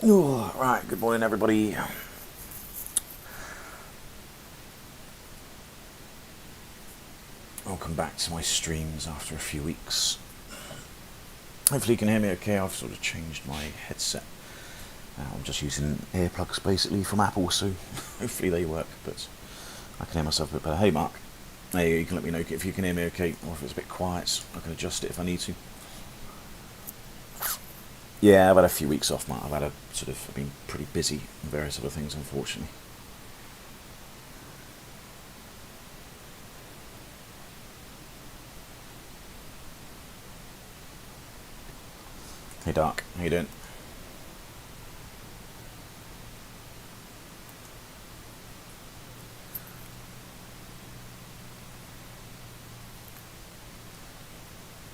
Oh, right, good morning everybody. Welcome back to my streams after a few weeks. Hopefully you can hear me okay. I've sort of changed my headset. I'm just using earplugs basically from Apple, so hopefully they work, but I can hear myself a bit better. Hey Mark, hey, you can let me know if you can hear me okay, or if it's a bit quiet. I can adjust it if I need to. Yeah, I've had a few weeks off, Mark. I've been pretty busy with various other things, unfortunately. Hey Dark, how you doing?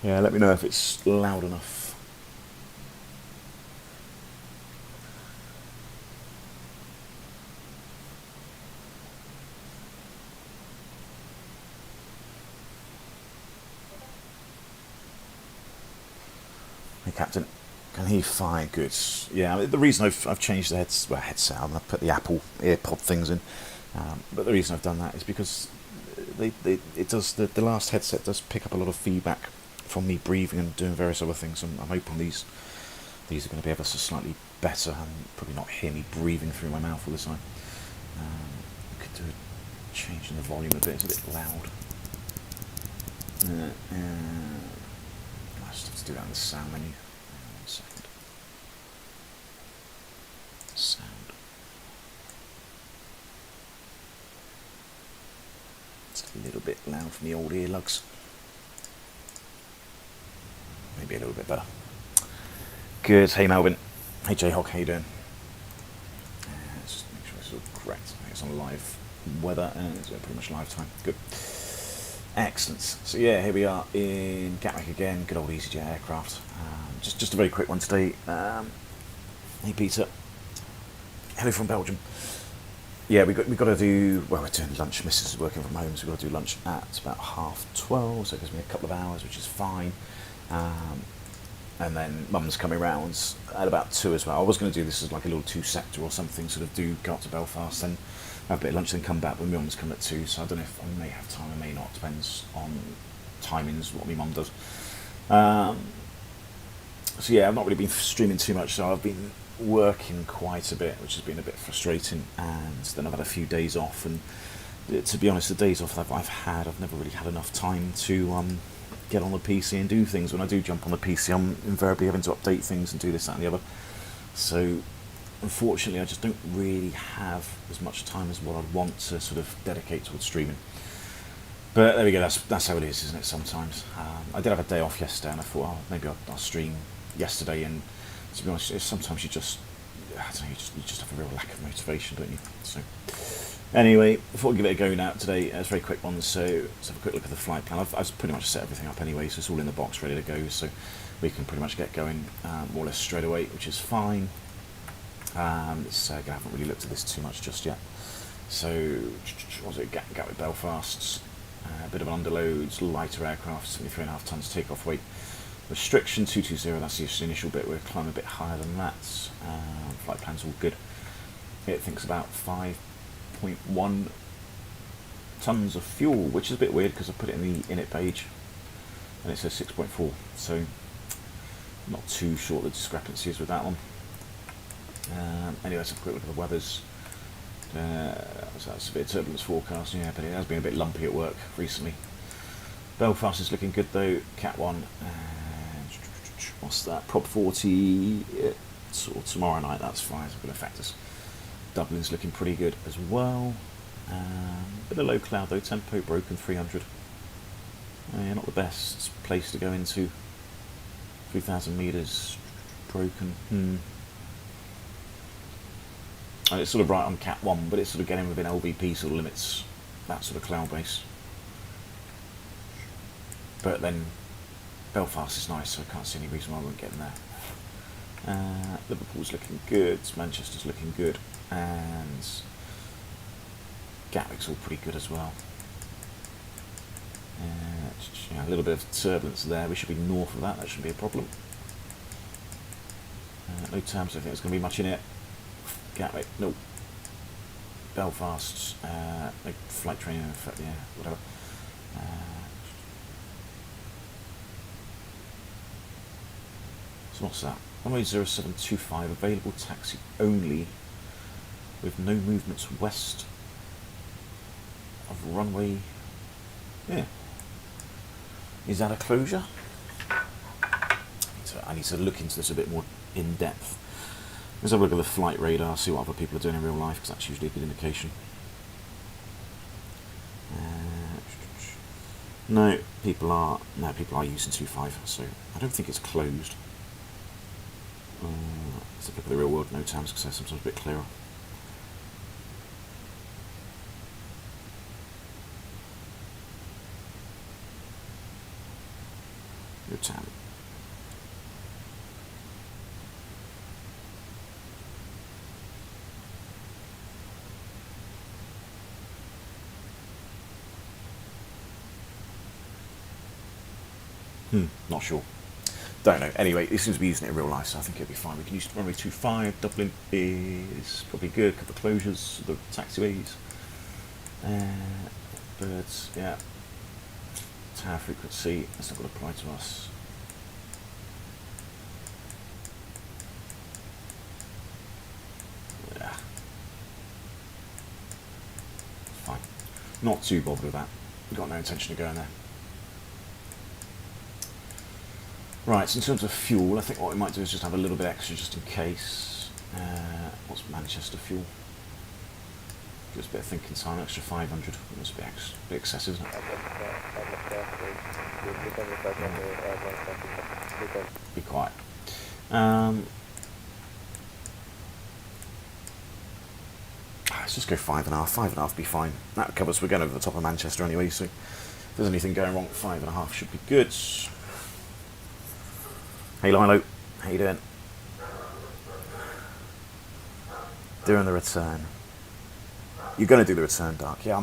Yeah, let me know if it's loud enough. Hey Captain, can hear you fine, good. Yeah, the reason I've changed the headset, I put the Apple AirPod things in, but the reason I've done that is because the last headset does pick up a lot of feedback from me breathing and doing various other things. I'm hoping these are going to be ever so slightly better and probably not hear me breathing through my mouth all the time. I could do a change in the volume a bit, it's a bit loud. I just have to do that in the sound menu. 1 second. Sound. It's a little bit loud from the old earlugs. Maybe a little bit better. Good. Hey Melvin. Hey Jayhawk, how you doing? Let's just make sure it's all correct. I think it's on live weather and it's pretty much live time. Good. Excellent. So yeah, here we are in Gatwick again. Good old EasyJet aircraft. Just a very quick one today. Hey Peter. Hello from Belgium. Yeah, we got to do. Well, we're doing lunch. Mrs. is working from home, so we've got to do lunch at about 12:30. So it gives me a couple of hours, which is fine. And then Mum's coming round at about 2 as well. I was going to do this as like a little 2-sector or something. Sort of do go up to Belfast and have a bit of lunch, then come back. But my mum's come at 2, so I don't know if I may have time, I may not. Depends on timings, what my mum does. So yeah, I've not really been streaming too much, so I've been working quite a bit, which has been a bit frustrating. And then I've had a few days off, and to be honest, the days off that I've never really had enough time to get on the PC and do things. When I do jump on the PC, I'm invariably having to update things and do this, that and the other. So unfortunately, I just don't really have as much time as what I'd want to sort of dedicate towards streaming. But there we go, that's how it is, isn't it, sometimes? I did have a day off yesterday, and I thought, maybe I'll stream yesterday, and to be honest, sometimes you just have a real lack of motivation, don't you? So anyway, before we give it a go now today, it's a very quick one, so let's have a quick look at the flight plan. I've pretty much set everything up anyway, so it's all in the box ready to go, so we can pretty much get going more or less straight away, which is fine. I haven't really looked at this too much just yet. So, what was it? Gatwick Belfast, a bit of an underload, lighter aircraft, 73.5 tons takeoff weight. Restriction 220, that's the initial bit. We're climbing a bit higher than that. Flight plan's all good. It thinks about 5.1 tons of fuel, which is a bit weird because I put it in the init page and it says 6.4. So, not too sure the discrepancies with that one. Anyway, let's have a quick look at the weathers. So that's a bit of turbulence forecast, yeah, but it has been a bit lumpy at work recently. Belfast is looking good though. Cat 1. What's that? Prop 40. Or tomorrow night, that's fine. It's going to affect us. Dublin's looking pretty good as well. Bit of low cloud though. Tempo broken 300. Not the best place to go into. 3,000 meters broken. And it's sort of right on Cat 1, but it's sort of getting within LVP sort of limits, that sort of cloud base. But then Belfast is nice, so I can't see any reason why I won't get in there. Liverpool's looking good, Manchester's looking good, and Gatwick's all pretty good as well. A little bit of turbulence there, we should be north of that, that shouldn't be a problem. No Thames, I don't think there's going to be much in it. Gatwick, nope. Belfast, like flight training, yeah, whatever. So what's that? Runway 0725, available taxi only, with no movements west of runway. Yeah. Is that a closure? I need to look into this a bit more in depth. Let's have a look at the flight radar, see what other people are doing in real life, because that's usually a good indication. No, people are using 25, so I don't think it's closed. Let's look at the real world no times, because they're sometimes a bit clearer. No time. Not sure. Don't know. Anyway, it seems to be using it in real life, so I think it'll be fine. We can use runway 25. Dublin is probably good. A couple of closures, the taxiways. Birds, yeah. Tower frequency, that's not going to apply to us. Yeah. Fine. Not too bothered with that. We've got no intention of going there. Right, so in terms of fuel, I think what we might do is just have a little bit extra just in case. What's Manchester fuel? Just a bit of thinking time, extra 500. That's a bit excessive, isn't it? Be quiet. Let's just go 5.5. 5.5 be fine. That covers, we're going over the top of Manchester anyway, so if there's anything going wrong, 5.5 should be good. Hey Lilo, how you doing? Doing the return. You're going to do the return, Dark? Yeah,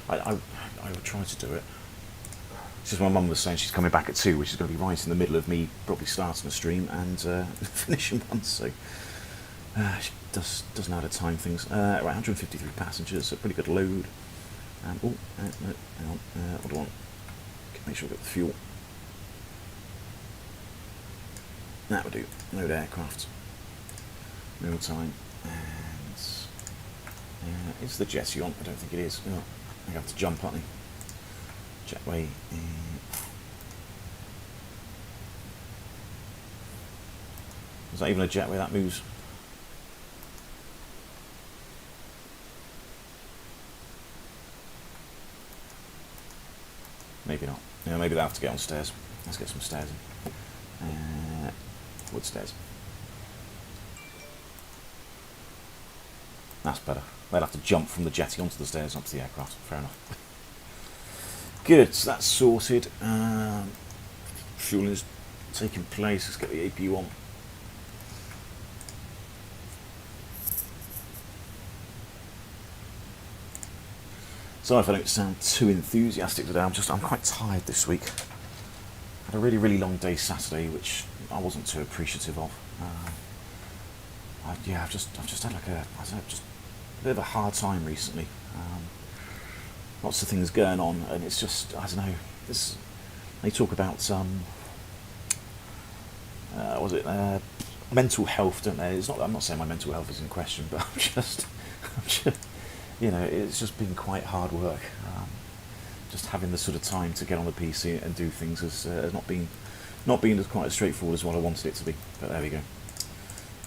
I would try to do it. It's just my mum was saying she's coming back at 2, which is going to be right in the middle of me probably starting a stream and finishing one, so she doesn't know how to time things. Right, 153 passengers, a pretty good load. No, hang on, what do I want? Make sure I get the fuel. That would do. Load aircraft. Real time. And is the jetty on? I don't think it is. Oh, I have to jump, aren't I? Jetway. Is that even a jetway that moves? Maybe not. Yeah, maybe they'll have to get on stairs. Let's get some stairs in. Wood stairs. That's better. They'll have to jump from the jetty onto the stairs onto the aircraft. Fair enough. Good, so that's sorted. Fueling is taking place. Let's get the APU on. Sorry if I don't sound too enthusiastic today. I'm quite tired this week. Had a really long day Saturday, which I wasn't too appreciative of. I've just had like just a bit of a hard time recently. Lots of things going on, and it's just, I don't know. They talk about mental health, don't they? I'm not saying my mental health is in question, but I'm just you know, it's just been quite hard work. Just having the sort of time to get on the PC and do things has not been as quite as straightforward as what I wanted it to be. But there we go.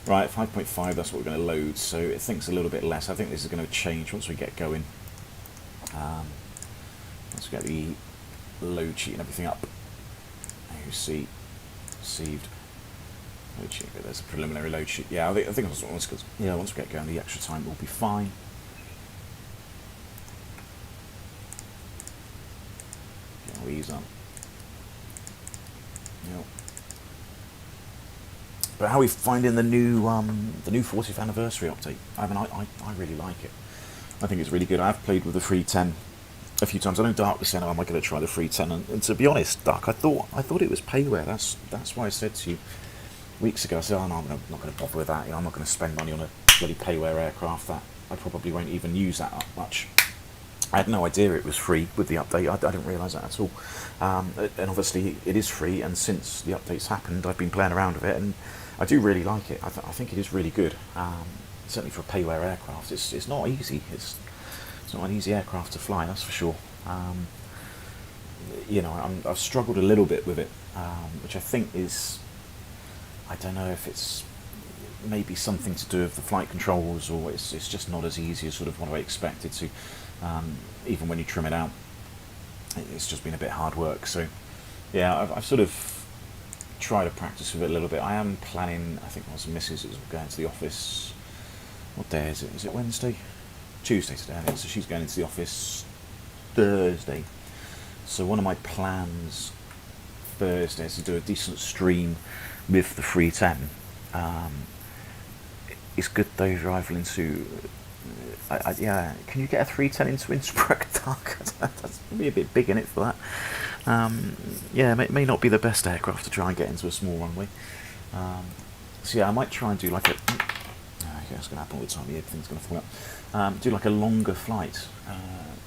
Right, 5.5. That's what we're going to load. So it thinks a little bit less. I think this is going to change once we get going. Once we get the load sheet and everything up. AOC received load sheet. There's a preliminary load sheet. Yeah, I think once we get going, the extra time will be fine. Ease up. Yep. But how are we finding the new 40th anniversary update? I mean, I really like it. I think it's really good. I've played with the 310 a few times. I know Dark was saying, "Oh, am I going to try the 310?" And to be honest, Dark, I thought it was payware. That's why I said to you, weeks ago, I said, oh no, I'm not going to bother with that. I'm not going to spend money on a bloody payware aircraft that I probably won't even use that much. I had no idea it was free with the update. I didn't realise that at all. And obviously it is free, and since the update's happened, I've been playing around with it, and I do really like it. I think it is really good. Certainly for a payware aircraft, it's not easy. It's not an easy aircraft to fly, that's for sure. I've struggled a little bit with it, which I think is, I don't know if it's maybe something to do with the flight controls, or it's just not as easy as sort of what I expected to. Even when you trim it out, it's just been a bit hard work. So yeah, I've sort of tried to practice with it a little bit. I am planning, I think once the missus is going to the office, what day is it? Is it Wednesday? Tuesday today, I think. So she's going into the office Thursday. So one of my plans Thursday is to do a decent stream with the 310. It's good though, arrival into... yeah, can you get a 310 into Innsbruck dark? That's maybe a bit big in it for that. Yeah, it may not be the best aircraft to try and get into a small runway. So yeah, I might try and do like a... Okay, that's going to happen all the time, everything's going to fall out. Do like a longer flight.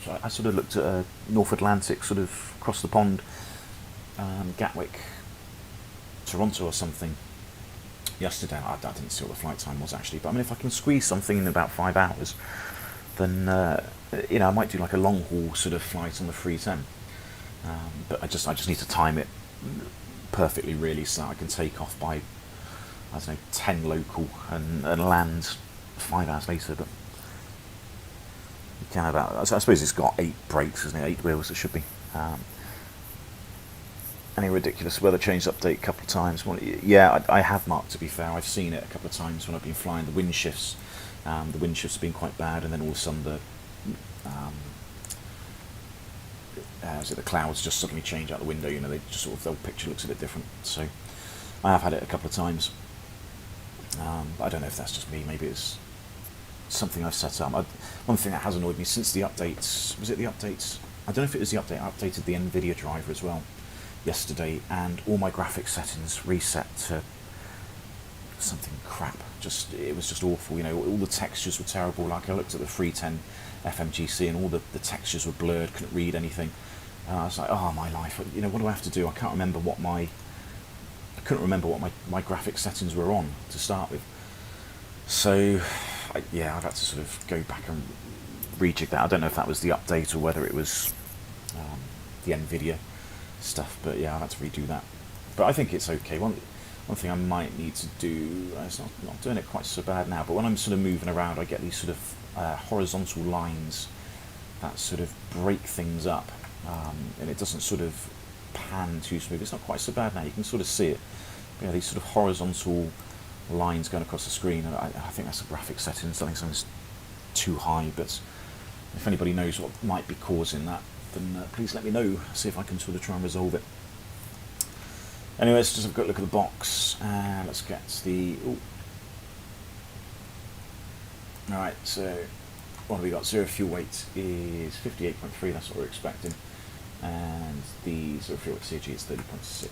So I sort of looked at North Atlantic, sort of across the pond, Gatwick, Toronto or something. Yesterday, I didn't see what the flight time was actually, but I mean, if I can squeeze something in about 5 hours, then I might do like a long haul sort of flight on the 310. But I just need to time it perfectly, really, so that I can take off by, I don't know, 10 local and land 5 hours later. But you can have I suppose it's got 8 brakes, isn't it? 8 wheels, it should be. Any ridiculous weather change update a couple of times. Well, yeah, I have marked, to be fair. I've seen it a couple of times when I've been flying the wind shifts. The wind shifts have been quite bad, and then all of a sudden the clouds just suddenly change out the window. They just sort of, the picture looks a bit different. So I have had it a couple of times. But I don't know if that's just me. Maybe it's something I've set up. One thing that has annoyed me since the updates, was it the updates? I don't know if it was the update. I updated the NVIDIA driver as well yesterday, and all my graphics settings reset to something crap. It was just awful. All the textures were terrible. Like, I looked at the 310 FMGC and all the textures were blurred, couldn't read anything. I was like, oh my life, what do I have to do? I couldn't remember what my graphics settings were on to start with. So I've had to sort of go back and rejig that. I don't know if that was the update or whether it was the NVIDIA stuff, but yeah, I've had to redo that. But I think it's okay. One thing I might need to do, it's not doing it quite so bad now, but when I'm sort of moving around, I get these sort of horizontal lines that sort of break things up, and it doesn't sort of pan too smooth. It's not quite so bad now, you can sort of see it. But, these sort of horizontal lines going across the screen, I think that's the graphics settings. I think something's too high, but if anybody knows what might be causing that, then please let me know, see if I can sort of try and resolve it. Anyway, let's just have a quick look at the box, and let's get the... Alright, so what have we got? Zero fuel weight is 58.3, that's what we're expecting, and the zero fuel weight CG is 30.6.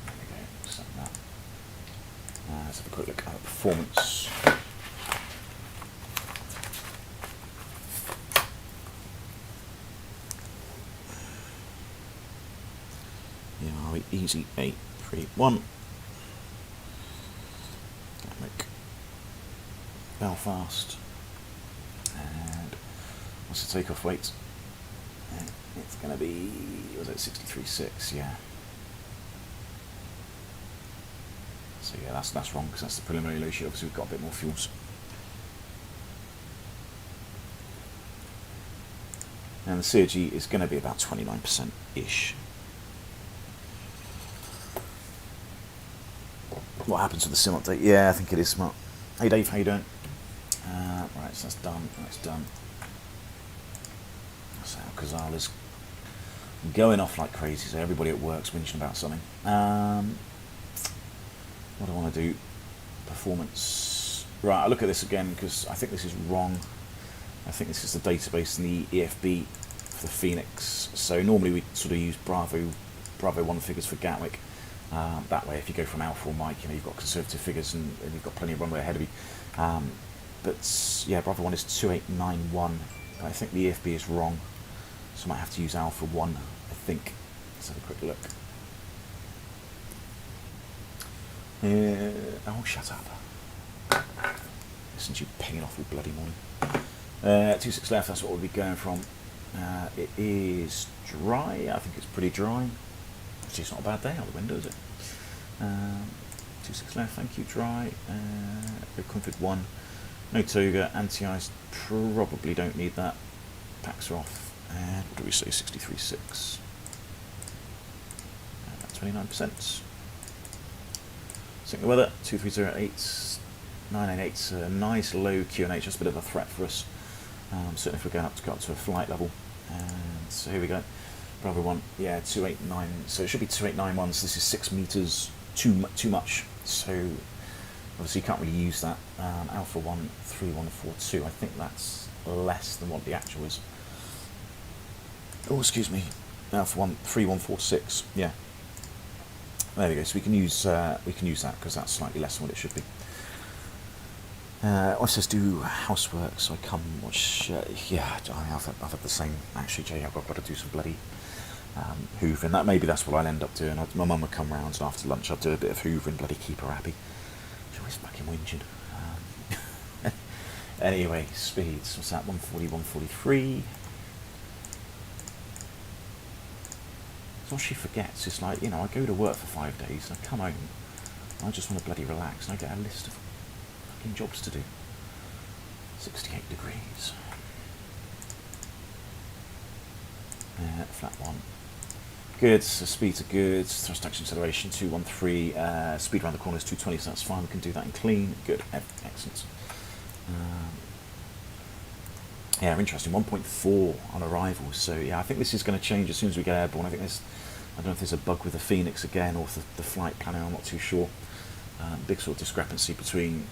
There we go, set that. Let's have a quick look at performance. Easy 831. Gatwick, Belfast, and what's the takeoff weight? It's going to be, was it 63.6? Yeah. So yeah, that's wrong because that's the preliminary low sheet. Obviously, we've got a bit more fuels. And the CG is going to be about 29% ish. What happens with the sim update? Yeah, I think it is smart. Hey Dave, how you doing? Right, so that's done. That's done. So Kazala's going off like crazy, so everybody at work's whinging about something. What do I want to do? Performance. Right, I look at this again because I think this is wrong. I think this is the database in the EFB for the Fenix. So normally we sort of use Bravo Bravo 1 figures for Gatwick. That way, if you go from Alpha or Mike, you know, you've got conservative figures and you've got plenty of runway ahead of you. But yeah, Bravo 1 is 2891. I think the EFB is wrong, so I might have to use Alpha 1, I think. Let's have a quick look. Oh, shut up. Listen to you pinging off all bloody morning. 26 left, that's what we'll be going from. It is dry, I think it's pretty dry. Actually, it's not a bad day out the window, is it? 26 left, thank you, dry. Config 1. No toga, anti-ice, probably don't need that. Packs are off. And what do we say, 63.6. 29%. Sync the weather, 2308, 998's a nice low QNH, just a bit of a threat for us. Certainly if we're going up to go up to a flight level. And so here we go. Bravo 1, yeah, 289, so it should be 2891, so this is 6 meters too much. So obviously you can't really use that. Alpha 1, 3142, I think that's less than what the actual is. Oh, excuse me. Alpha 1, 3146, yeah. There we go, so we can use that because that's slightly less than what it should be. It says do housework, so I come watch. Yeah, I've had the same. Actually, Jay, I've got to do some bloody hoovering. That's what I'll end up doing. My mum would come round, and after lunch I'd do a bit of hoovering, bloody keep her happy. She's always fucking whinging. Anyway, speeds. What's that? 140, 143. So what she forgets is, like, you know, I go to work for 5 days, and I come home, and I just want to bloody relax, and I get a list of fucking jobs to do. 68 degrees. Flat 1. Good, so speeds are good. Thrust action acceleration 213. Speed around the corner is 220, so that's fine. We can do that in clean. Good, excellent. Yeah, interesting. 1.4 on arrival. So yeah, I think this is going to change as soon as we get airborne. I don't know if there's a bug with the Fenix again, or if the flight planning. I'm not too sure. Big sort of discrepancy between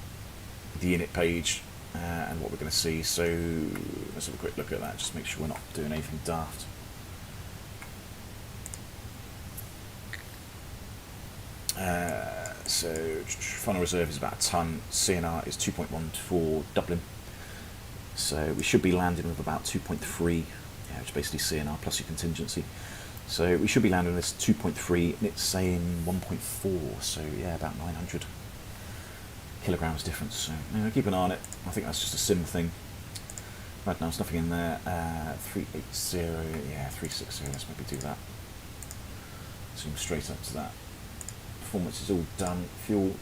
the init page and what we're going to see. So let's have a quick look at that. Just make sure we're not doing anything daft. So final reserve is about a ton. CNR is 2.14 Dublin. So we should be landing with about 2.3, yeah, which is basically CNR plus your contingency. So we should be landing with this 2.3, and it's saying 1.4. So yeah, about 900 kilograms difference. So anyway, keep an eye on it. I think that's just a sim thing. Right now, there's nothing in there. 380, yeah, 360. Let's maybe do that. Zoom straight up to that. Performance is all done. Fuel,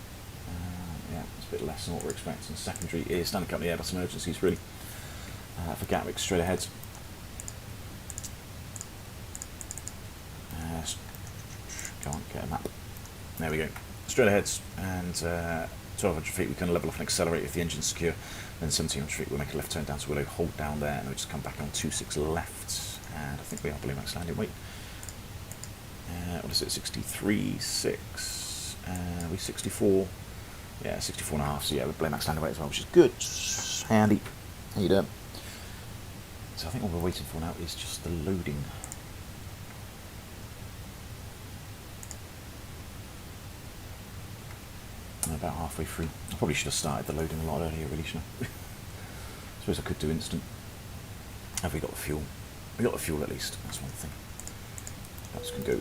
yeah, it's a bit less than what we're expecting. Secondary is standing company Airbus emergencies, really. For Gatwick, straight ahead. Go on, get a map. There we go. Straight ahead, and 1200 feet we can level off and accelerate if the engine's secure. Then 1700 feet we'll make a left turn down to Willow, hold down there, and we'll just come back on 26 left. And I think we are below max landing weight. What is it? 63.6. We 64. Yeah, 64 and a half. So yeah, we're below max landing weight as well, which is good. Handy. How you doing? So I think all we're waiting for now is just the loading. I'm about halfway through. I probably should have started the loading a lot earlier, really, shouldn't I? Suppose I could do instant. Have we got the fuel? We got the fuel at least. That's one thing. That's can go.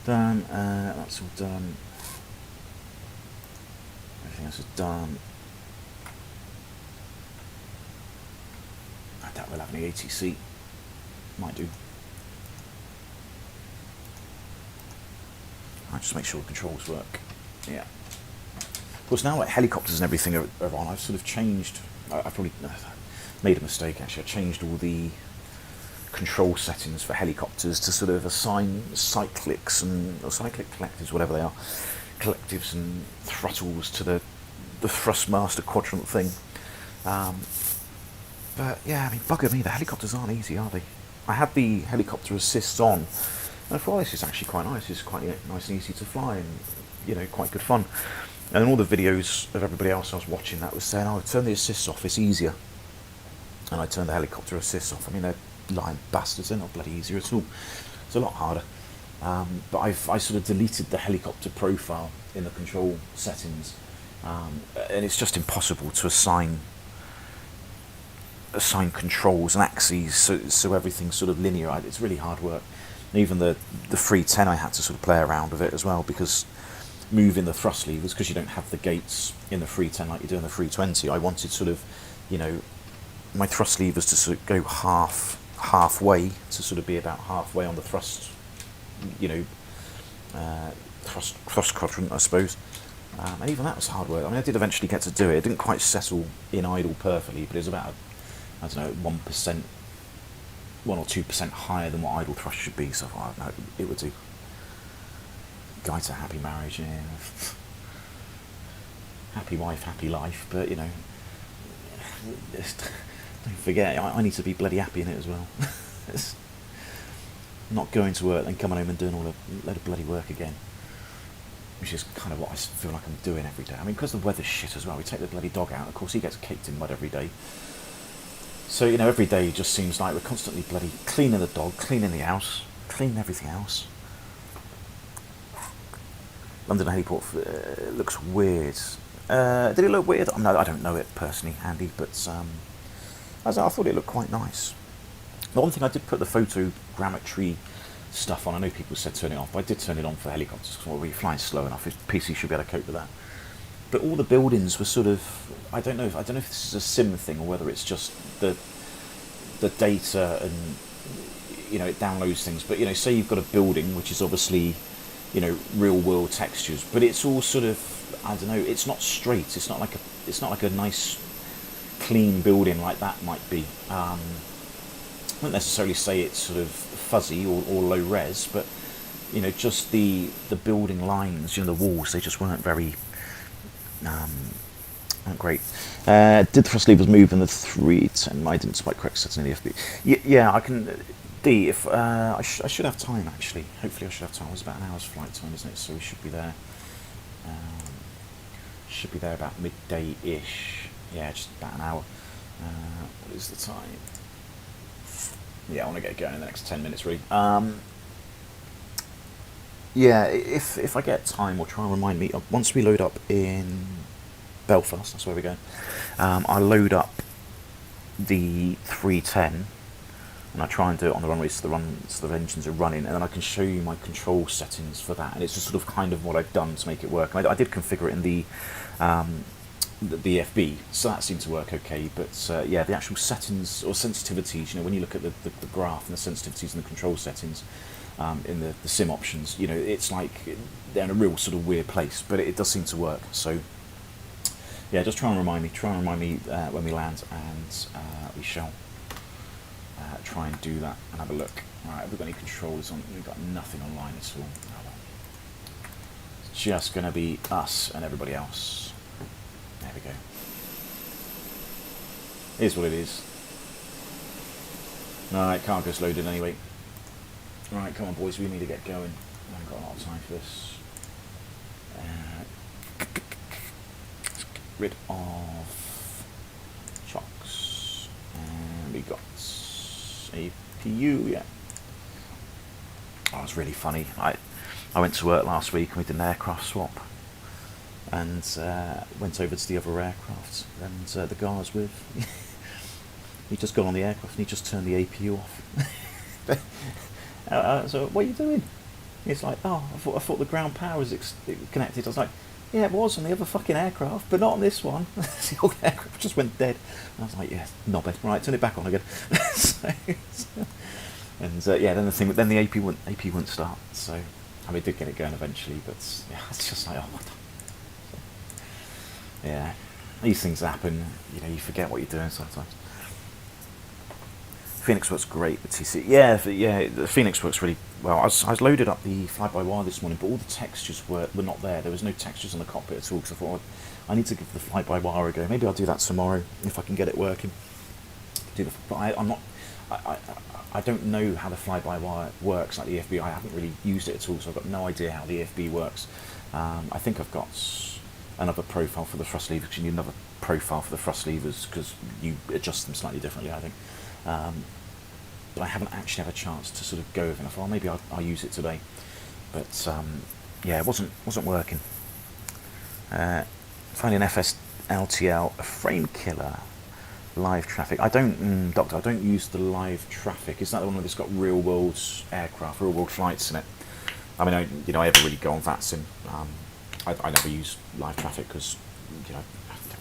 Done. That's all done. Everything else is done. I doubt we'll have any ATC. Might do. I'll just make sure the controls work. Yeah. Of course, now like helicopters and everything are on, I've sort of changed. I've probably made a mistake actually. I changed all the control settings for helicopters to sort of assign cyclics or cyclic collectives, whatever they are, collectives and throttles to the thrustmaster quadrant thing. But yeah, I mean, bugger me, the helicopters aren't easy, are they? I had the helicopter assists on, and I thought this is actually quite nice. It's quite nice and easy to fly, and you know, quite good fun. And in all the videos of everybody else I was watching that was saying, "Oh, turn the assists off, it's easier." And I turned the helicopter assists off. I mean, lying bastards, they're not bloody easier at all. It's a lot harder. But I sort of deleted the helicopter profile in the control settings, and it's just impossible to assign controls and axes so everything's sort of linear. It's really hard work. And even the 310, I had to sort of play around with it as well, because moving the thrust levers, because you don't have the gates in the 310 like you do in the 320, I wanted sort of, my thrust levers to sort of go halfway, to sort of be about halfway on the thrust, thrust quadrant, I suppose. And even that was hard work. I mean, I did eventually get to do it. It didn't quite settle in idle perfectly, but it was about, 1% 1 or 2% higher than what idle thrust should be, so I thought, no, it would do. Guide to happy marriage, yeah. Happy wife, happy life, but don't forget, I need to be bloody happy in it as well. It's not going to work, then coming home and doing all a load of bloody work again, which is kind of what I feel like I'm doing every day. I mean, because the weather's shit as well, we take the bloody dog out, of course he gets caked in mud every day. So, every day just seems like we're constantly bloody cleaning the dog, cleaning the house, cleaning everything else. London Heliport looks weird. Did it look weird? No, I don't know it personally, Andy, but I thought it looked quite nice. The one thing, I did put the photogrammetry stuff on. I know people said turn it off, but I did turn it on for helicopters, because we're flying slow enough. His PC should be able to cope with that. But all the buildings were sort of, I don't know if this is a sim thing or whether it's just the data and it downloads things. But say you've got a building which is obviously real world textures, but it's all sort of, I don't know, it's not straight. It's not like a nice clean building like that might be. I wouldn't necessarily say it's sort of fuzzy or low res, but just the building lines, the walls, they just weren't very great. Did the thrust levers move in the 310? I didn't spike correct setting in the FB. Yeah, I can. If I should have time actually. Hopefully I should have time. It was about an hour's flight time, isn't it? So we should be there. Should be there about midday-ish. Yeah, just about an hour. What is the time? Yeah, I want to get going in the next 10 minutes, really. Yeah, if I get time, or try and remind me. Once we load up in Belfast, that's where we're going. I load up the 310, and I try and do it on the runway so the engines are running, and then I can show you my control settings for that. And it's just sort of kind of what I've done to make it work. And I did configure it in the FB, so that seemed to work okay. But yeah, the actual settings or sensitivities, when you look at the graph and the sensitivities and the control settings in the sim options, it's like they're in a real sort of weird place, but it does seem to work. So yeah, just try and remind me when we land, and we shall try and do that and have a look. Alright, have we got any controllers on? We've got nothing online at all. Oh, well. It's just going to be us and everybody else. There we go. Here's what it is. Alright, cargo's loaded anyway. Right, come on boys, we need to get going. I haven't got a lot of time for this. Let's get rid of chocks. And we got APU, yeah. Oh, it's really funny. I went to work last week and we did an aircraft swap. And went over to the other aircraft. And the guy I was with, he just got on the aircraft and he just turned the APU off. So what are you doing? He's like, oh, I thought the ground power was connected. I was like, yeah, it was on the other fucking aircraft, but not on this one. The old aircraft just went dead. And I was like, yeah, knobhead. Right, turn it back on again. Yeah, then the AP wouldn't start. So I mean, did get it going eventually, but yeah, it's just like, oh, what the. Yeah, these things happen. You forget what you're doing sometimes. Fenix works great with TC. Yeah, the Fenix works really well. I was loaded up the fly-by-wire this morning, but all the textures were not there. There was no textures on the cockpit at all, because I thought, I need to give the fly-by-wire a go. Maybe I'll do that tomorrow if I can get it working. But I don't know how the fly-by-wire works like the FB. I haven't really used it at all, so I've got no idea how the FB works. I think I've got another profile for the thrust levers, because you need another profile for the thrust levers because you adjust them slightly differently, I think. but I haven't actually had a chance to sort of go with it. I thought, well, maybe I'll use it today, but yeah, it wasn't working. Finding an FS LTL, a frame killer, live traffic. I don't, Doctor, I don't use the live traffic. Is that the one that's got real world aircraft, real world flights in it? I mean, I ever really go on VATSIM. I never use live traffic because, I don't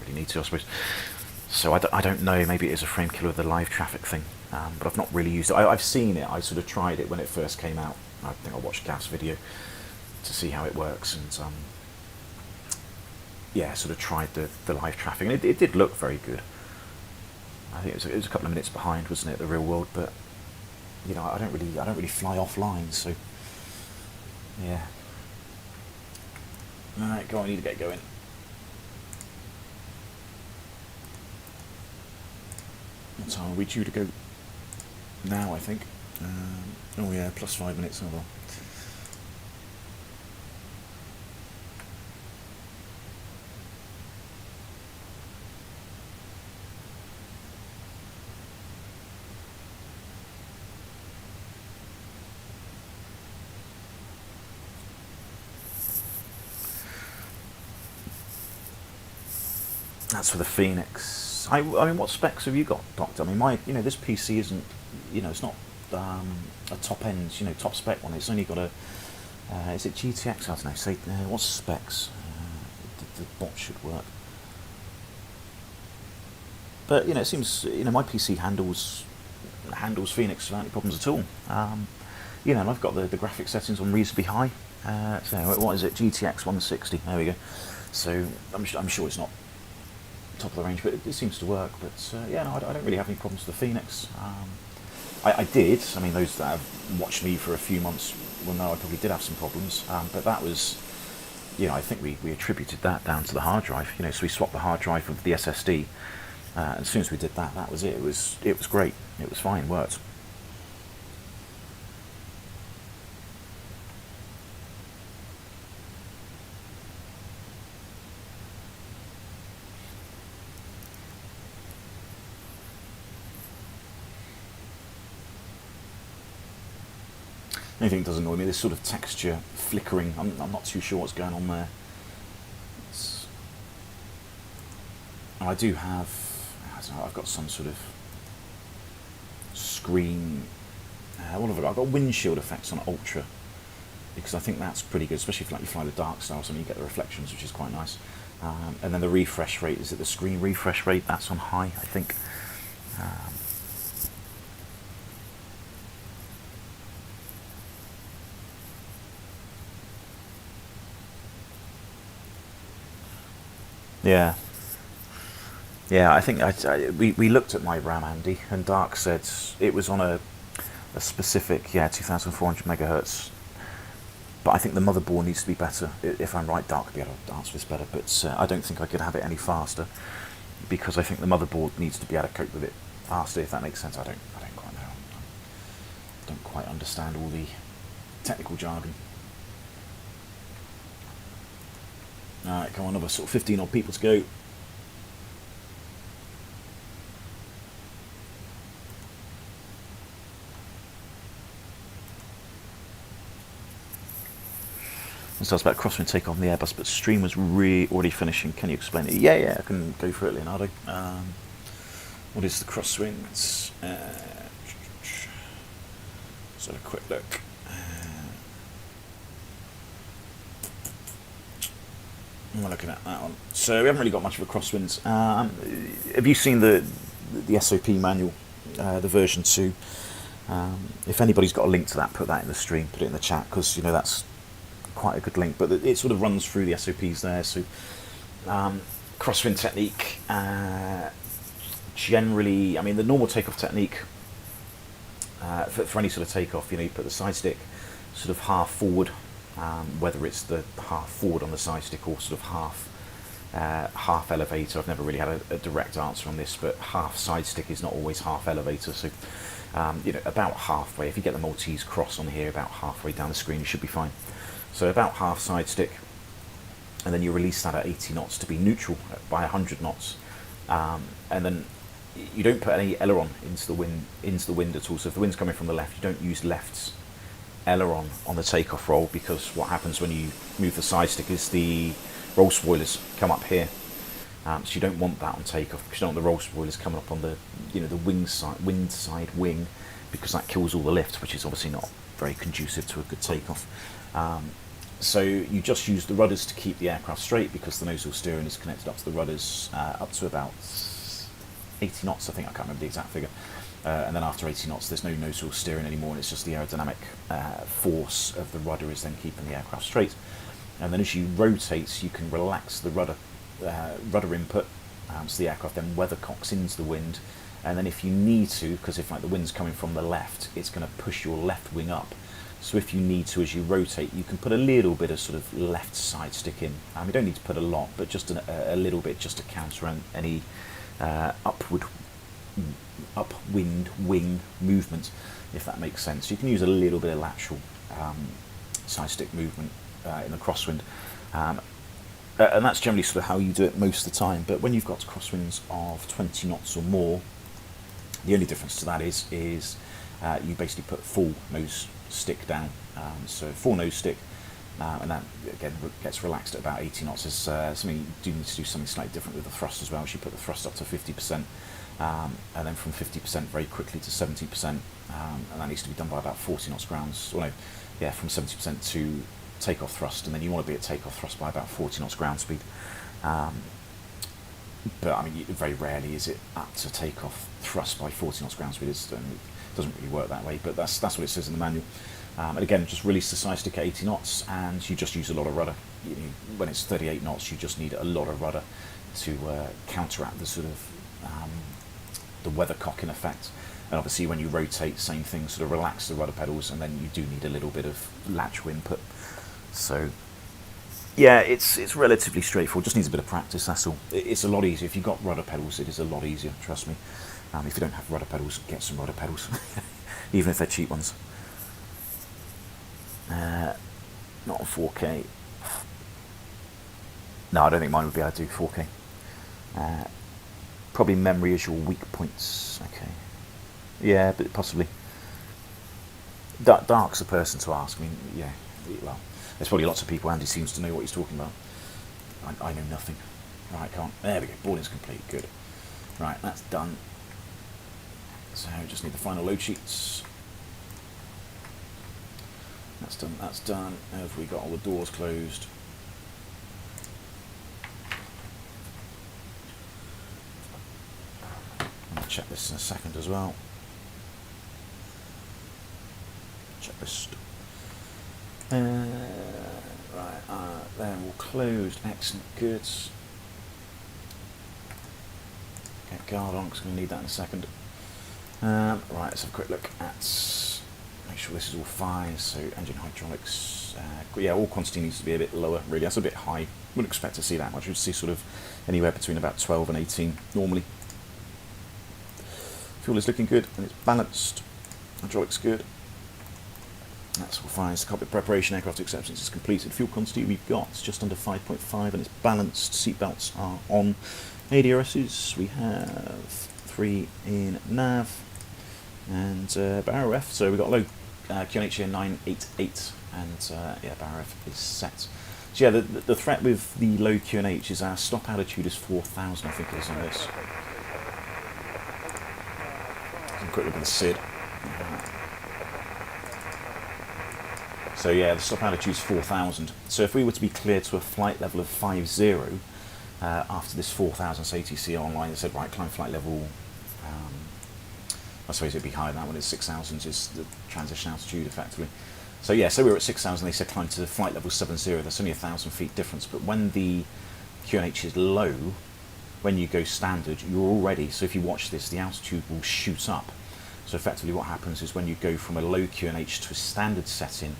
really need to, I suppose. So I don't know, maybe it is a frame killer with the live traffic thing, but I've not really used it. I've seen it, I sort of tried it when it first came out. I think I watched Gav's video to see how it works, and yeah, sort of tried the live traffic, and it did look very good. I think it was a couple of minutes behind, wasn't it, the real world, but I don't really fly offline, so yeah. Alright, go on, I need to get going. What time are we due to go now, I think? Oh yeah, plus 5 minutes, oh well. That's for the Fenix. I mean, what specs have you got, Doctor? I mean, this PC isn't, it's not a top end, top spec one. It's only got a, is it GTX? I don't know. Say, what's the specs? The bot should work. But it seems, my PC handles Fenix without any problems at all. And I've got the graphics settings on reasonably high. So what is it? GTX 160. There we go. So I'm sure it's not top of the range, but it seems to work. But yeah, no, I don't really have any problems with the Fenix. I did. I mean, those that have watched me for a few months will know I probably did have some problems. But that was, I think we attributed that down to the hard drive. So we swapped the hard drive with the SSD. As soon as we did that was it. It was great. It was fine. Worked. Anything that does annoy me, this sort of texture flickering. I'm not too sure what's going on there. I do have, I've got some sort of screen. What have I got? I've got windshield effects on Ultra, because I think that's pretty good, especially if you fly the dark style, so you get the reflections, which is quite nice. And then the refresh rate, is it the screen refresh rate? That's on high, I think. Yeah. Yeah, I think we looked at my RAM, Andy, and Dark said it was on a specific, 2400 megahertz. But I think the motherboard needs to be better. If I'm right, Dark could be able to answer this better, but I don't think I could have it any faster, because I think the motherboard needs to be able to cope with it faster, if that makes sense. I don't quite know. I don't quite understand all the technical jargon. Alright, come on, another sort of 15 odd people to go. It starts about Crosswind takeoff on the Airbus, but stream was already finishing. Can you explain it? Yeah, I can go through it, Leonardo. What is the Crosswind? Let's have a quick look. We're looking at that one. So we haven't really got much of a Crosswind. Have you seen the SOP manual, the version 2? If anybody's got a link to that, put that in the stream, put it in the chat, because that's quite a good link. But it sort of runs through the SOPs there. So Crosswind technique, generally, I mean, the normal takeoff technique for any sort of takeoff, you put the side stick sort of half forward. Whether it's the half forward on the side stick or sort of half elevator. I've never really had a direct answer on this, but half side stick is not always half elevator. So about halfway, if you get the Maltese cross on here, about halfway down the screen, you should be fine. So about half side stick, and then you release that at 80 knots to be neutral by 100 knots, and then you don't put any aileron into the wind at all. So if the wind's coming from the left, you don't use left aileron on the takeoff roll, because what happens when you move the side stick is the roll spoilers come up here. So you don't want that on takeoff, because you don't want the roll spoilers coming up on the the wind side wing, because that kills all the lift, which is obviously not very conducive to a good takeoff. So you just use the rudders to keep the aircraft straight, because the nose wheel steering is connected up to the rudders up to about 80 knots, I think. I can't remember the exact figure. And then after 80 knots, there's no nose wheel steering anymore, and it's just the aerodynamic force of the rudder is then keeping the aircraft straight. And then as you rotate, you can relax the rudder input, so the aircraft then weathercocks into the wind. And then if you need to, because if like the wind's coming from the left, it's going to push your left wing up. So if you need to, as you rotate, you can put a little bit of sort of left side stick in. You don't need to put a lot, but just a little bit, just to counter any upwind wing movement, if that makes sense. You can use a little bit of lateral side stick movement in the crosswind, and that's generally sort of how you do it most of the time. But when you've got crosswinds of 20 knots or more, the only difference to that is you basically put full nose stick down, so full nose stick, and that again gets relaxed at about 80 knots. Is something you do need to do something slightly different with the thrust as well. So you put the thrust up to 50%, and then from 50% very quickly to 70%, and that needs to be done by about 40 knots grounds. Or no, yeah, from 70% to takeoff thrust, and then you want to be at takeoff thrust by about 40 knots ground speed. But I mean, very rarely is it up to takeoff thrust by 40 knots ground speed. It doesn't really work that way, but that's what it says in the manual. And again, just release the side stick at 80 knots, and you just use a lot of rudder. When it's 38 knots, you just need a lot of rudder to counteract the sort of the weathercocking effect. And obviously, when you rotate, same thing, sort of relax the rudder pedals, and then you do need a little bit of lateral input. So yeah, it's relatively straightforward. Just needs a bit of practice. That's all. It's a lot easier if you've got rudder pedals. It is a lot easier. Trust me. If you don't have rudder pedals, get some rudder pedals, even if they're cheap ones. Not on 4K. No, I don't think mine would be able to do 4K. Probably memory is your weak points. Okay. Yeah, but possibly. Dark's the person to ask. I mean, yeah. Well, there's probably lots of people. Andy seems to know what he's talking about. I know nothing. Right, can't. There we go. Boarding's complete. Good. Right, that's done. So just need the final load sheets. That's done. That's done. Have we got all the doors closed? I'll check this in a second as well. Checklist. Right, they're all closed. Excellent, good. Get guard on, because I'm going to need that in a second. Right, let's have a quick look at, make sure this is all fine. So engine hydraulics, yeah, all quantity needs to be a bit lower, really. That's a bit high. Wouldn't expect to see that much. You'd see sort of anywhere between about 12 and 18 normally. Fuel is looking good and it's balanced. Hydraulics good. That's all fine. So cockpit preparation, aircraft acceptance is completed. Fuel quantity we've got just under 5.5 and it's balanced. Seatbelts are on. ADRSs, we have 3 in nav and Barrow F. So we've got low QNH here 988 and yeah, Barrow F is set. So yeah, the threat with the low QNH is our stop altitude is 4,000, I think it is on this. Have a quick look at the SID. So yeah, the stop altitude is 4,000. So if we were to be cleared to a flight level of 50 after this 4,000 ATC online, they said right, climb flight level. I suppose it'd be higher than that when it's 6,000 is the transition altitude effectively. So yeah, so we were at 6,000. They said climb to flight level 70. That's only 1,000 feet difference. But when the QNH is low, when you go standard, you're already. So if you watch this, the altitude will shoot up. So effectively, what happens is when you go from a low QNH to a standard setting,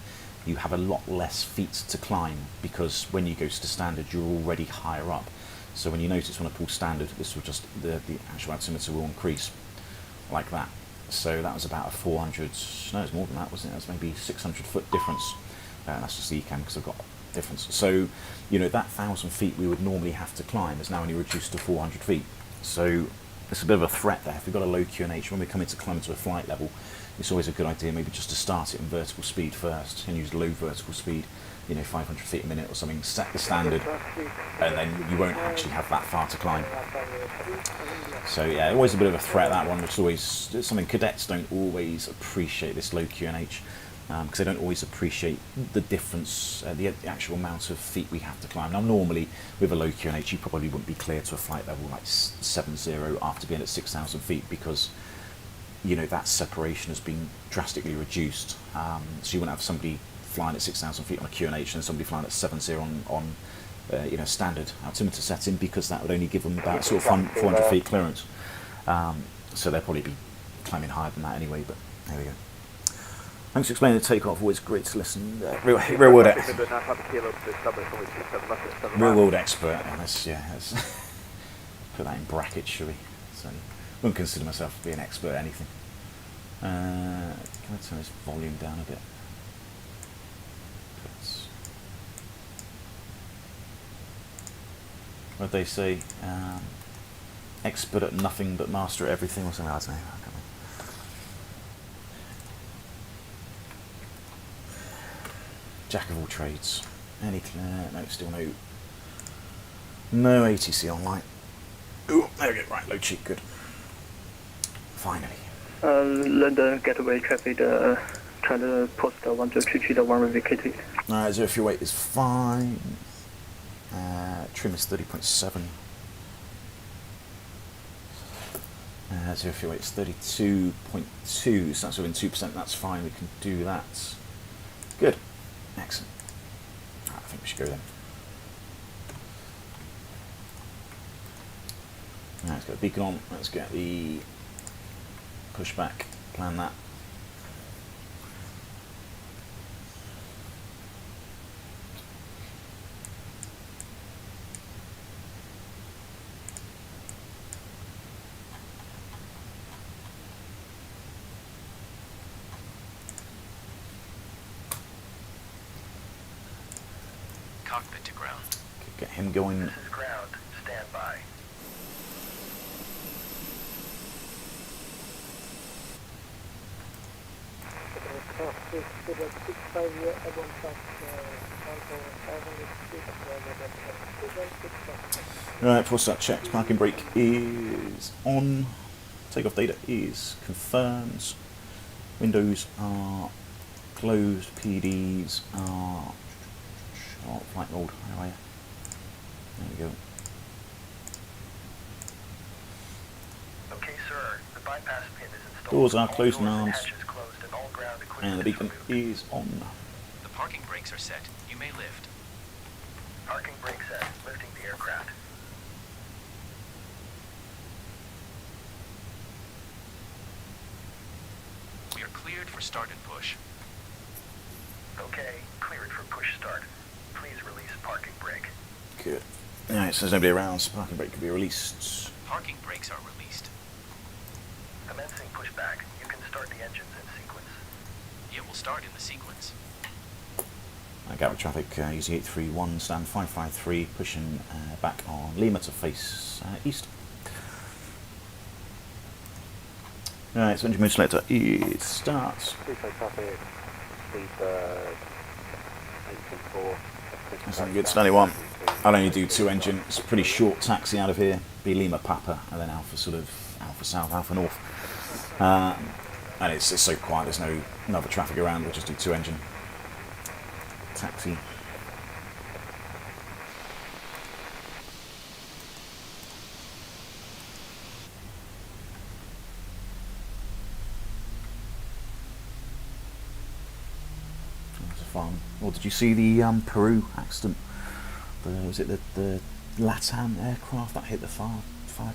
you have a lot less feet to climb, because when you go to standard, you're already higher up. So when you notice when I pull standard, this will just the actual altimeter will increase like that. So that was about a 400. No, it's more than that, wasn't it? It was maybe 600 foot difference. That's just the ECAM because I've got difference. So you know that 1,000 feet we would normally have to climb is now only reduced to 400 feet. So it's a bit of a threat there. If we've got a low QNH, when we come into climb into a flight level, it's always a good idea maybe just to start it in vertical speed first and use low vertical speed, 500 feet a minute or something, set the standard, and then you won't actually have that far to climb. So yeah, always a bit of a threat, that one, which is always something cadets don't always appreciate, this low QNH, because they don't always appreciate the difference, the actual amount of feet we have to climb. Now normally with a low QNH you probably wouldn't be clear to a flight level like 7.0 after being at 6,000 feet, because that separation has been drastically reduced. So you wouldn't have somebody flying at 6,000 feet on a QNH and somebody flying at 7.0 on standard altimeter setting, because that would only give them about sort of 400 feet clearance. So they'll probably be climbing higher than that anyway, but there we go. Thanks for explaining the takeoff, always great to listen. Real world expert, let's put that in brackets, shall we? So, I wouldn't consider myself to be an expert at anything. Can I turn this volume down a bit? What they say? Expert at nothing but master at everything, or something. I don't know. I can't remember. Jack of all trades. Any clear? No, still no ATC online. Ooh, there we go. Right, low cheek, good. Finally. London Gatwick traffic, trying to post 1233, the one vacated. Alright, 0 fuel weight is fine. Trim is 30.7. 0 fuel weight is 32.2, so that's within 2%, that's fine, we can do that. Good. Excellent. Right, I think we should go then. Now let's get the beacon on, let's get the pushback, plan that. Cockpit to ground. Get him going. This is ground. Stand by. Right, full start checked. Parking brake is on. Takeoff data is confirmed. Windows are closed. PDs are flight mode. How are you? There we go. Okay, sir. The bypass pin is installed. Doors are closed and arms. And the beacon is on. The parking brakes are set. You may lift. Parking brake set. Lifting the aircraft. We are cleared for start and push. Okay, cleared for push start. Please release parking brake. Good. Alright, so there's nobody around, so parking brake can be released. Parking brakes are released. Commencing pushback. You can start the engines in sequence. It will start in the sequence. Gatwick traffic, easy 831, stand 553, pushing back on Lima to face east. Alright, so engine mode selector, it starts. That's not good, standing one. I'll only do 2 engine, it's a pretty short taxi out of here, be Lima Papa, and then Alpha South, Alpha North. And it's so quiet, there's no other traffic around, we'll just do 2 engine. Taxi. Fun. Or did you see the Peru accident? Was it the LATAM aircraft that hit the fire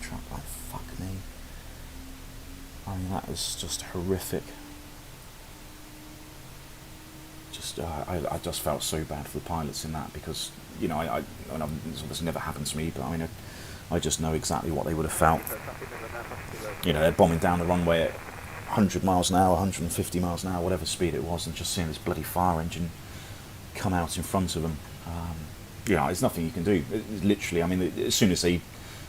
truck? Like, fuck me. I mean, that was just horrific. I just felt so bad for the pilots in that, because it's obviously never happened to me, but I mean, I just know exactly what they would have felt. They're bombing down the runway at 100 miles an hour, 150 miles an hour, whatever speed it was, and just seeing this bloody fire engine come out in front of them. There's nothing you can do. It's literally, I mean, as soon as they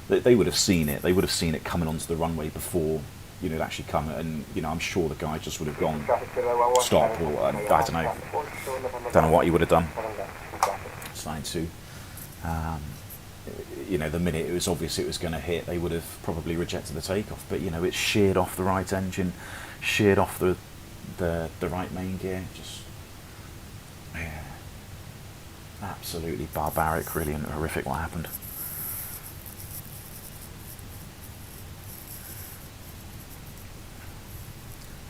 they would have seen it. They would have seen it coming onto the runway before, you know, it actually come. And you know, I'm sure the guy just would have gone stop, or I don't know what he would have done. Sign to. You know, the minute it was obvious it was going to hit, they would have probably rejected the takeoff. But you know, it sheared off the right engine, sheared off the right main gear. Just yeah, absolutely barbaric, really, and horrific what happened.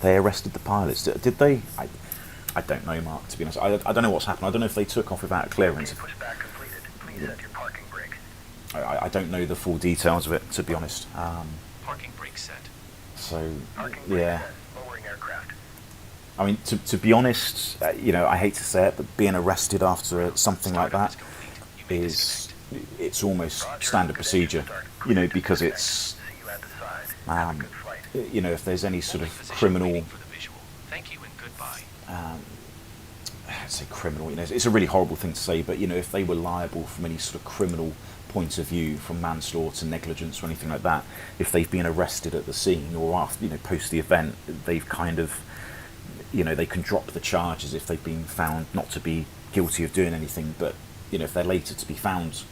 They arrested the pilots. Did they? I don't know, Mark. To be honest, I don't know what's happened. I don't know if they took off without clearance. Pushback completed. Please set your parking brake. I don't know the full details of it, to be honest. Parking brake set. So, Parking brake yeah. set. Lowering aircraft. I mean, to be honest, you know, I hate to say it, but being arrested after something like that it's almost standard procedure, you know, because it's, See you at the side. Have a good flight. you know, if there's any sort of criminal, Thank you and goodbye. I'd say criminal, you know, it's a really horrible thing to say, but you know, if they were liable from any sort of criminal point of view, from manslaughter, negligence, or anything like that, if they've been arrested at the scene or after, you know, post the event, they've kind of, you know, they can drop the charges if they've been found not to be guilty of doing anything. But you know, if they're later to be found,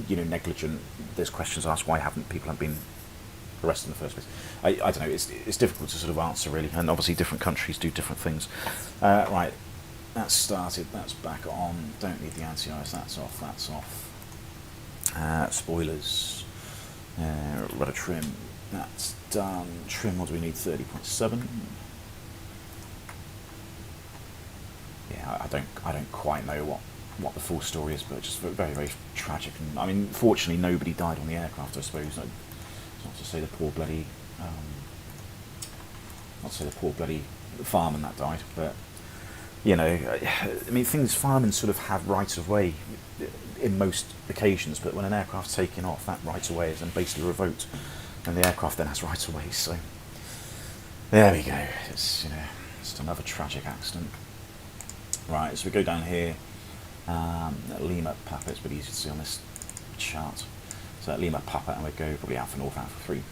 you know, negligent, there's questions asked, why haven't people been arrested in the first place? I don't know, it's difficult to sort of answer, really, and obviously different countries do different things. Right, that's started, that's back on, don't need the anti-ice, that's off. Spoilers, rudder trim, that's done. Trim, what do we need? 30.7. Yeah, I don't quite know what the full story is, but just very, very tragic. And I mean, fortunately, nobody died on the aircraft, I suppose. Not to say the poor bloody, fireman that died, but you know, I mean, firemen sort of have right of way in most occasions, but when an aircraft's taking off, that right of way is then basically revoked, and the aircraft then has right of way. So there we go. It's, you know, just another tragic accident. Right, so we go down here. Lima Papa, it's a bit easy to see on this chart. So Lima Papa, and we go probably Alpha North, Alpha 3.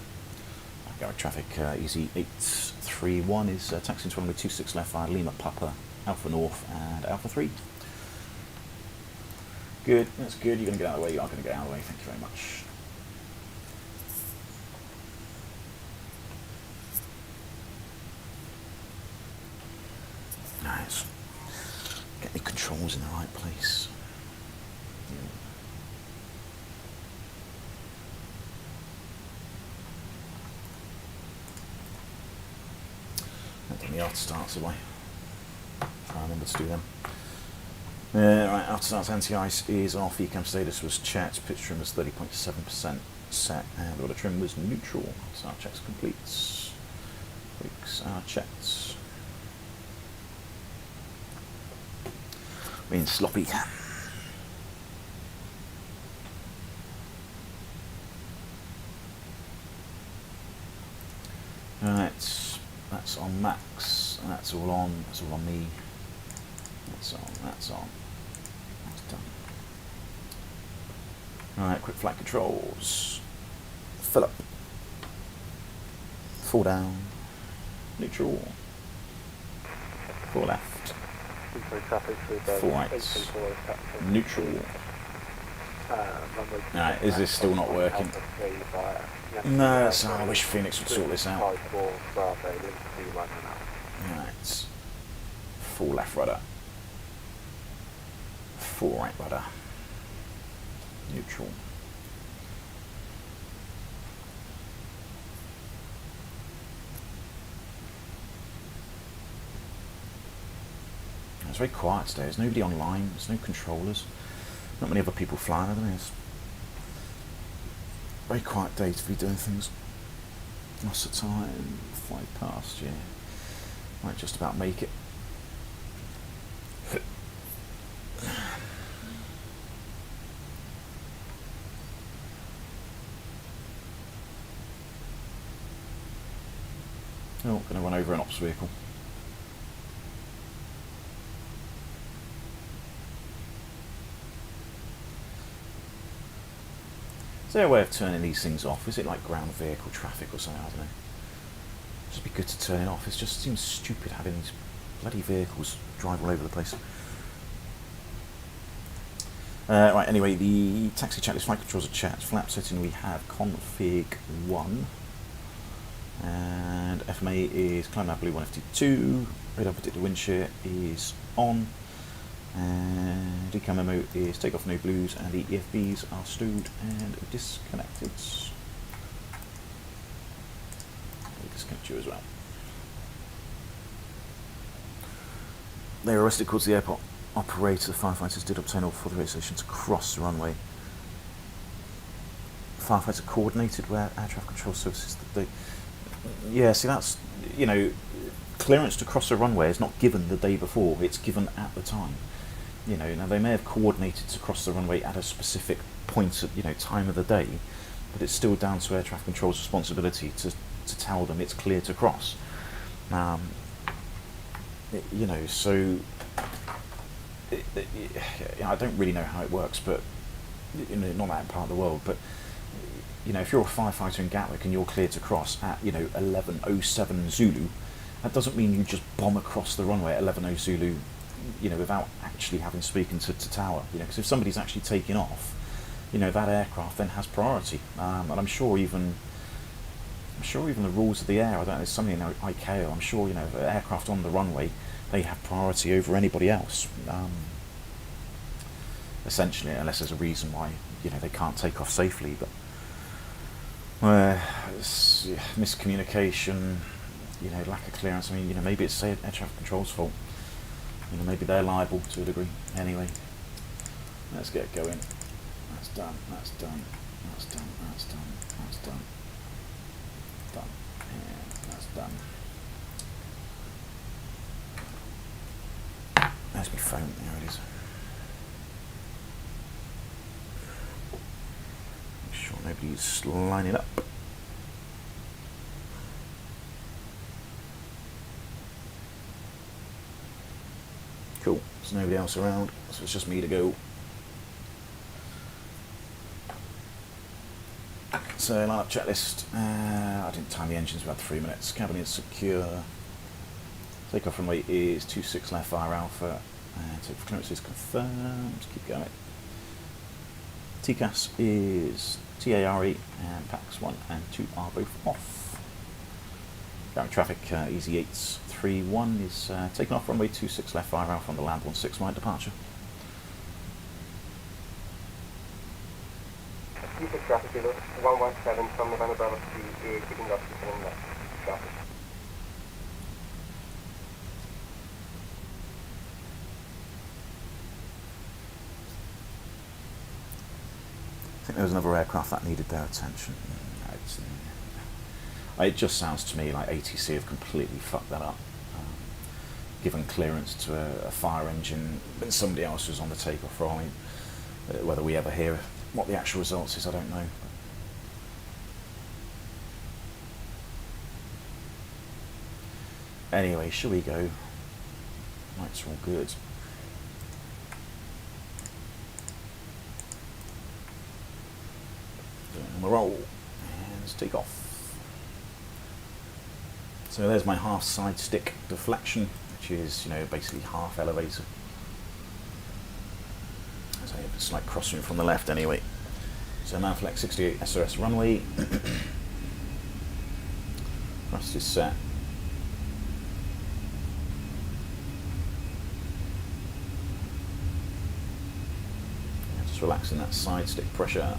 Gatwick traffic, easy 831 is taxiing to runway 26 left via Lima Papa, Alpha North, and Alpha 3. Good, that's good. You're going to get out of the way. You are going to get out of the way. Thank you very much. Nice. Get the controls in the right place. Not doing the after starts away. I remember to do them. Right, after starts anti-ice is off. Ecam status was checked. Pitch trim was 30.7% set, and rudder trim was neutral. So our checks complete. Brakes are checked. Being sloppy. Right, that's on max, and that's all on me. That's on, that's done. Alright, quick flight controls. Fill up. Fall down. Neutral. Four left. Four right. Neutral. Alright, is this still not working? No, so I wish Phoenix would sort this out. Right. Full left rudder. Full right rudder. Neutral. It's very quiet today. There's nobody online. There's no controllers. Not many other people flying. I don't know. It's a very quiet day to be doing things. Lots of time. Fly past, yeah. Might just about make it. Oh, going to run over an ops vehicle. there a way of turning these things off? Is it like ground vehicle traffic or something? I don't know. It'd just be good to turn it off. It just seems stupid having these bloody vehicles drive all over the place. Right, anyway, the taxi checklist flight controls are checked. Flap setting we have config 1. And FMA is climb out blue 152. Radar predicted wind shear is on. And decam memo is take off no blues, and the EFBs are stowed and disconnected. I'll disconnect you as well. They were arrested towards the airport. Operator, the firefighters did obtain all for the radio station to cross the runway. Firefighter coordinated where air traffic control services that they... Yeah, see that's, you know, clearance to cross a runway is not given the day before, it's given at the time. You know, now they may have coordinated to cross the runway at a specific point at, you know, time of the day, but it's still down to air traffic control's responsibility to tell them it's clear to cross. You know, so I don't really know how it works, but you know, not that part of the world, but you know, if you're a firefighter in Gatwick and you're cleared to cross at, you know, 11:07 Zulu, that doesn't mean you just bomb across the runway at 11:00 Zulu, you know, without actually having spoken to tower. You know, because if somebody's actually taking off, you know, that aircraft then has priority. And I'm sure even the rules of the air, I don't know, there's something in ICAO, I'm sure, you know, aircraft on the runway, they have priority over anybody else. Essentially, unless there's a reason why, you know, they can't take off safely. But miscommunication, you know, lack of clearance. I mean, you know, maybe it's air traffic control's fault. You know, maybe they're liable to a degree. Anyway, let's get going. That's done. That's done. That's done. That's done. That's done. Done. And that's done. There's my phone. There it is. Make sure nobody's lining up. Cool. There's nobody else around, so it's just me to go. So, line-up checklist. I didn't time the engines, we had 3 minutes. Cabin is secure. Takeoff runway is 26 left fire alpha. And takeoff clearance is confirmed. Keep going. TCAS is TARE, and PAX 1 and 2 are both off. Ground traffic, Easy 831 is taken off runway 26 left fire alpha on the land 16 right departure. Easy traffic below 117 from November Bravo 3 is picking up to left traffic. I think there was another aircraft that needed their attention. It just sounds to me like ATC have completely fucked that up. Given clearance to a fire engine when somebody else was on the takeoff roll. I mean, whether we ever hear what the actual results is, I don't know. Anyway, shall we go? Lights are all good. On the roll, and let's take off. So there's my half side stick deflection, which is, you know, basically half elevator. So it's like crosswind from the left anyway. So now flex 68 SRS runway. Thrust is set. And just relaxing that side stick pressure.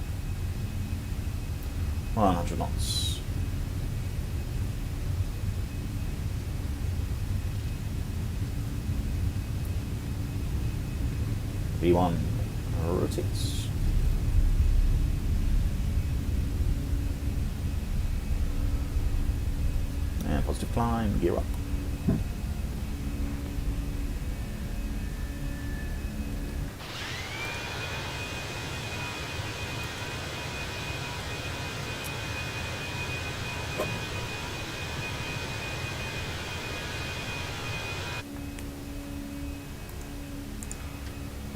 100 knots. V1 rotates. And positive climb, gear up.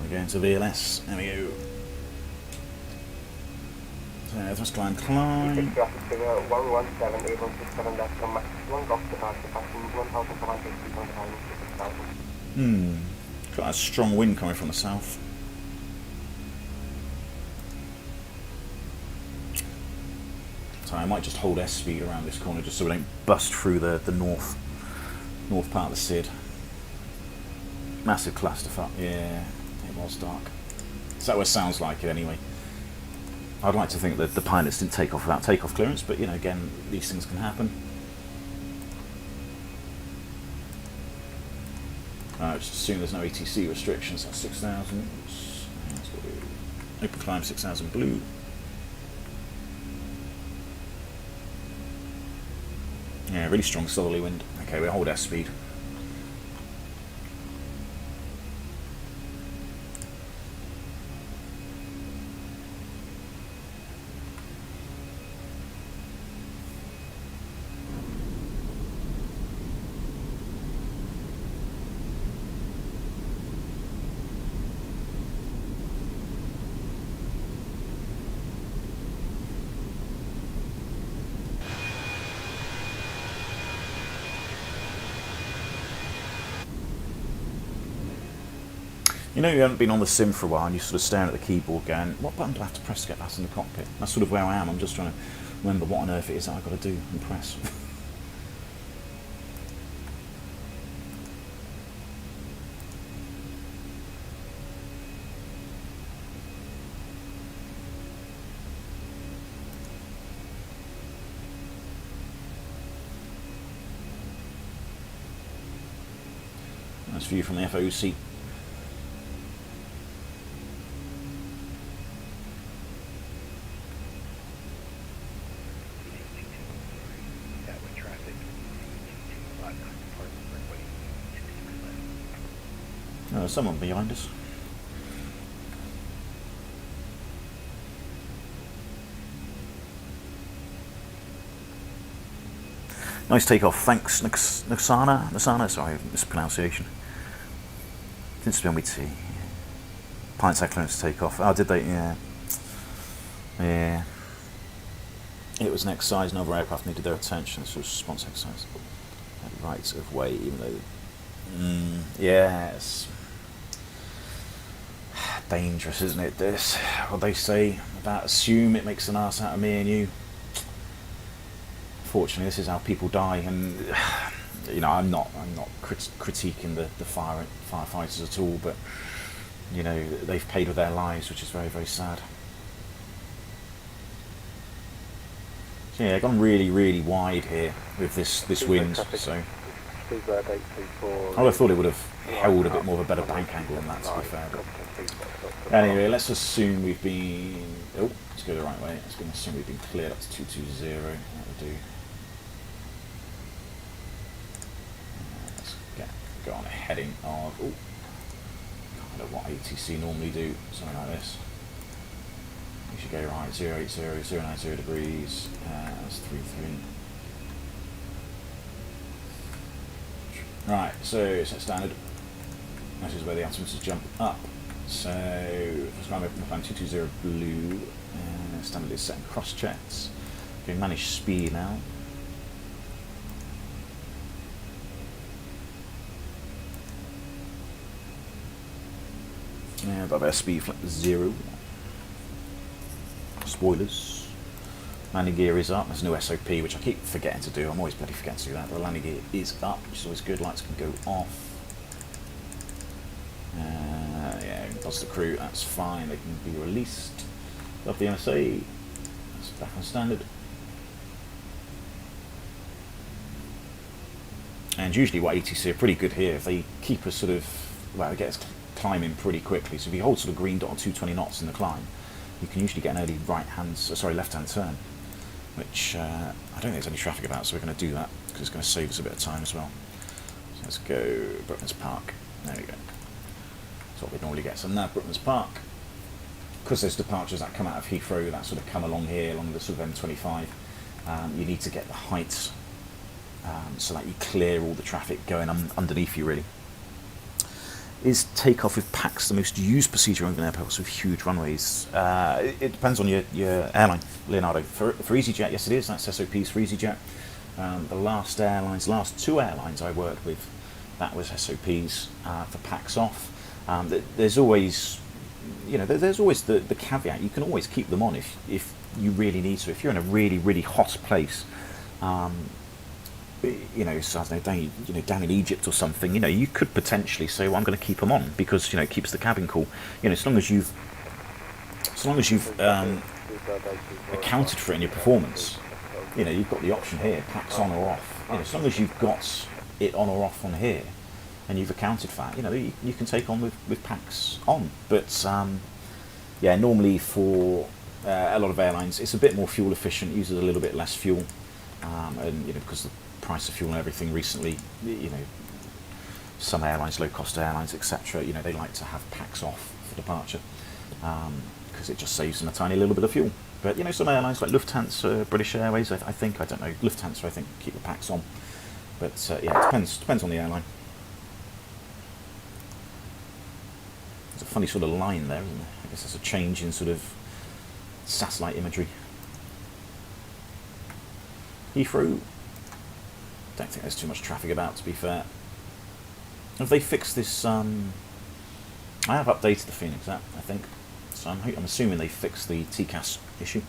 We're going to VLS, there we go. So let's climb, Take climb. traffic to 117, A167 left from Max 1 Golf departure, passing 1,400 feet on the line, 6,000. Got a strong wind coming from the south. So I might just hold S-speed around this corner just so we don't bust through the north part of the SID. Massive clusterfuck, yeah, it was dark. So it sounds like it anyway. I'd like to think that the pilots didn't take off without takeoff clearance, but you know, again, these things can happen. Just assume there's no ATC restrictions, that's 6,000. Open climb 6,000 blue. Yeah, really strong southerly wind. Okay, we'll hold S speed. You know, you haven't been on the sim for a while and you're sort of staring at the keyboard going, what button do I have to press to get back in the cockpit? That's sort of where I am. I'm just trying to remember what on earth it is that I've got to do and press. Nice view from the FOC. There's someone behind us. Nice takeoff, thanks Nasana, sorry, mispronunciation. Didn't spend me tea. Pilots had clearance to take off. Oh, did they? Yeah. Yeah. It was an exercise, another aircraft needed their attention, so it was a response exercise. Right of way, even though... yes. Dangerous, isn't it, this? What they say about assume it makes an ass out of me and you. Fortunately, this is how people die, and you know, I'm not critiquing the firefighters at all, but you know, they've paid with their lives, which is very, very sad. So yeah, gone really, really wide here with this wind. So I would have thought it would have held a bit more of a better bank angle than that, to be fair. But anyway, let's assume we've been... Oh, let's go the right way. Let's assume we've been cleared up to 220. That will do. Let's go on a heading of... Oh, kind of what ATC normally do. Something like this. We should go right. 080, 090 degrees. That's 33. Right, so set standard. This is where the altimeters jump up. So, first round open the plan 220 blue. Standard is set in cross checks. Okay, manage speed now. Yeah, above our speed flat 0. Spoilers. Landing gear is up. There's no SOP, which I keep forgetting to do. I'm always bloody forgetting to do that. But the landing gear is up, which is always good. Lights can go off. Yeah, that's the crew. That's fine. They can be released. Above the MSA. That's back on standard. And usually what ATC are pretty good here, if they keep us sort of, well, it gets climbing pretty quickly. So if you hold sort of green dot on 220 knots in the climb, you can usually get an early left-hand turn, which I don't think there's any traffic about, so we're going to do that because it's going to save us a bit of time as well. So let's go Brooklands Park. There we go. That's what we normally get. So now Brooklands Park, because there's departures that come out of Heathrow that sort of come along here, along the sort of M25, you need to get the heights so that you clear all the traffic going underneath you, really. Is takeoff with PAX the most used procedure on airports with huge runways? It depends on your airline, Leonardo. For EasyJet, yes it is. That's SOPs for EasyJet. The last two airlines I worked with, that was SOPs for PAX off. There's always, there's always the caveat. You can always keep them on if you really need to. If you're in a really, really hot place, so I don't know, down in Egypt or something, you could potentially say, well, I'm going to keep them on because, it keeps the cabin cool. As long as you've accounted for it in your performance, you've got the option here, PAX on or off. As long as you've got it on or off on here, and you've accounted for that, you can take on with PAX on. But normally for a lot of airlines, it's a bit more fuel efficient, uses a little bit less fuel, and because the price of fuel and everything recently, some airlines, low cost airlines, etc., they like to have PAX off for departure because it just saves them a tiny little bit of fuel. But some airlines like Lufthansa, British Airways, I don't know, Lufthansa I think keep the PAX on. But it depends on the airline. There's a funny sort of line there, isn't there? I guess there's a change in sort of satellite imagery. Heathrow, don't think there's too much traffic about, to be fair. Have they fixed this? I have updated the Fenix app, I think, so I'm assuming they fixed the TCAS issue.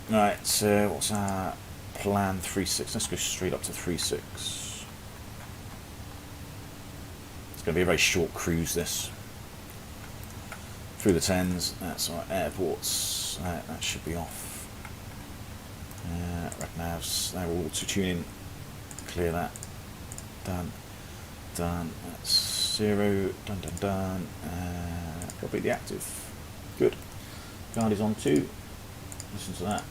Right, so what's our plan? 3.6. Let's go straight up to 3.6. It's going to be a very short cruise, this. Through the Thames, that's our airports. That should be off. RecNavs, they're all auto-tuning. Clear that. Done. That's 0. Done. Completely active. Good. Guard is on 2. Listen to that.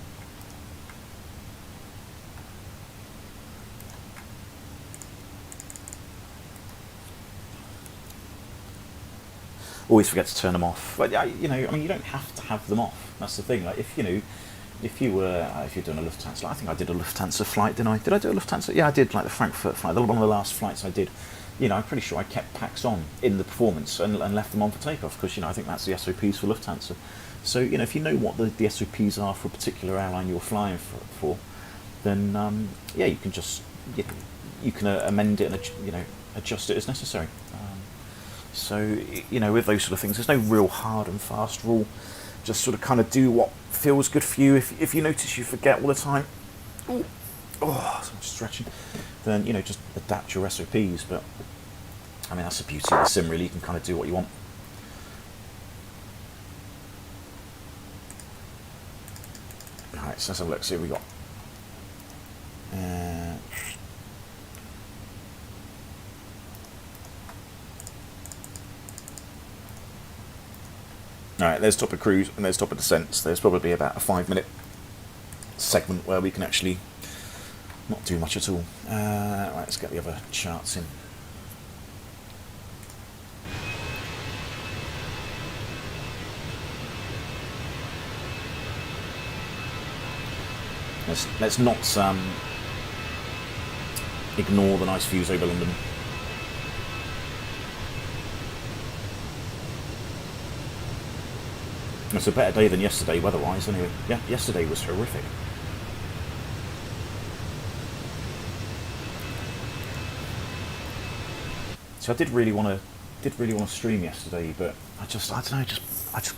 Always forget to turn them off. But you don't have to have them off. That's the thing. Like if you're doing a Lufthansa, I think I did a Lufthansa flight, didn't I? Did I do a Lufthansa? Yeah, I did. Like the Frankfurt flight, one of the last flights I did. I'm pretty sure I kept PAX on in the performance and left them on for takeoff because I think that's the SOPs for Lufthansa. So if you know what the SOPs are for a particular airline you're flying for, then you can just you can amend it and adjust it as necessary. So with those sort of things, there's no real hard and fast rule. Just sort of kind of do what feels good for you. If you notice you forget all the time, so much stretching, then just adapt your SOPs. But that's the beauty of the sim, really. You can kind of do what you want. Alright, so let's have a look, see what we got. Alright, there's top of cruise and there's top of descents. There's probably about a 5-minute segment where we can actually not do much at all. Right, let's get the other charts in. Let's not ignore the nice views over London. It's a better day than yesterday weather-wise, anyway. Yeah, yesterday was horrific. So I did really want to stream yesterday, but I don't know, it's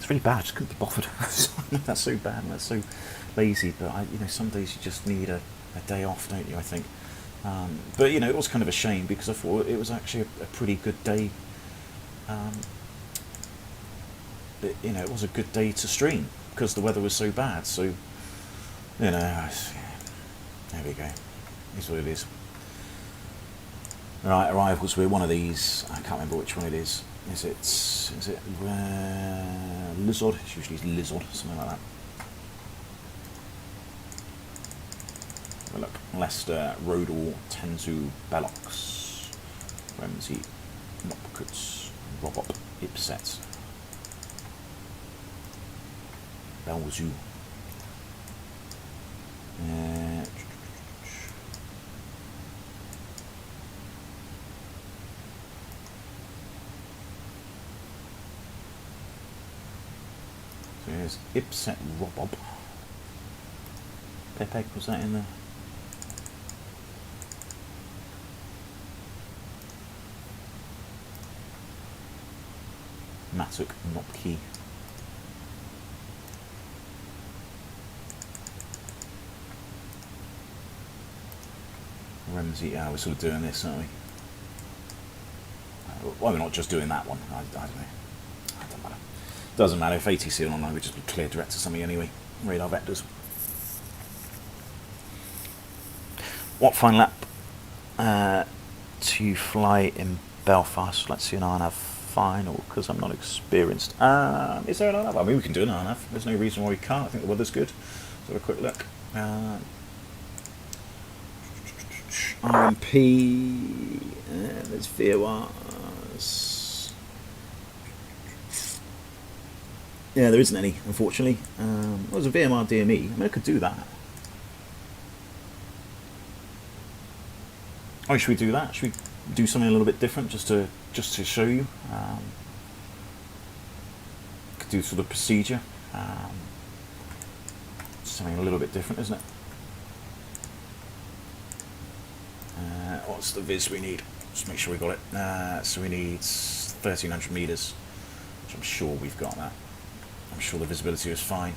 really bad. I just couldn't be bothered. That's so bad and that's so lazy. But some days you just need a day off, don't you? I think. But it was kind of a shame because I thought it was actually a pretty good day. It was a good day to stream because the weather was so bad. So, there we go. It's what it is. Right, arrivals. We're one of these. I can't remember which one it is. Is it Lizard? It's usually Lizard, something like that. Have a look. Leicester, Rodal, Tenzu, Bellox, Ramsey, Mopkuts, Robop, Ipset, Belzu. Ipset Robob. Pepe, was that in there? Matuk Nopki. Ramsey, we're sort of doing this, aren't we? Well, we're not just doing that one. I don't know. It doesn't matter. Doesn't matter. If ATC are online, we just be clear direct to something anyway. Radar vectors. What final lap to fly in Belfast? Let's see an RNAV final, because I'm not experienced. Is there an RNAV? I mean, we can do an RNAV. There's no reason why we can't. I think the weather's good. Let's have a quick look. RMP, there's VORs. Yeah, there isn't any, unfortunately. There's a VMR DME. I mean, I could do that. Oh, should we do that? Should we do something a little bit different just to show you? Could do sort of procedure. Something a little bit different, isn't it? What's the viz we need? Just make sure we got it. So we need 1,300 meters, which I'm sure we've got that. I'm sure the visibility is fine.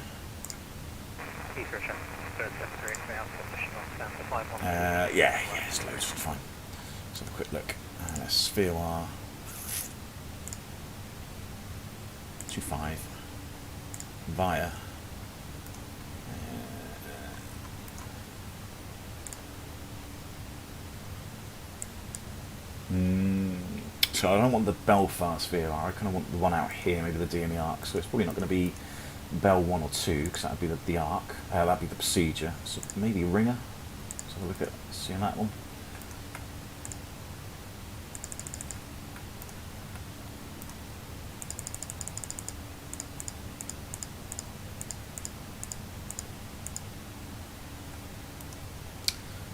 Yeah, it's loads, fine. Let's have a quick look. VOR 25 via. So I don't want the Belfast VOR, I kind of want the one out here, maybe the DME arc, so it's probably not going to be Bell 1 or 2, because that would be the arc, that would be the procedure, so maybe Ringer. Let's have a look at seeing that one.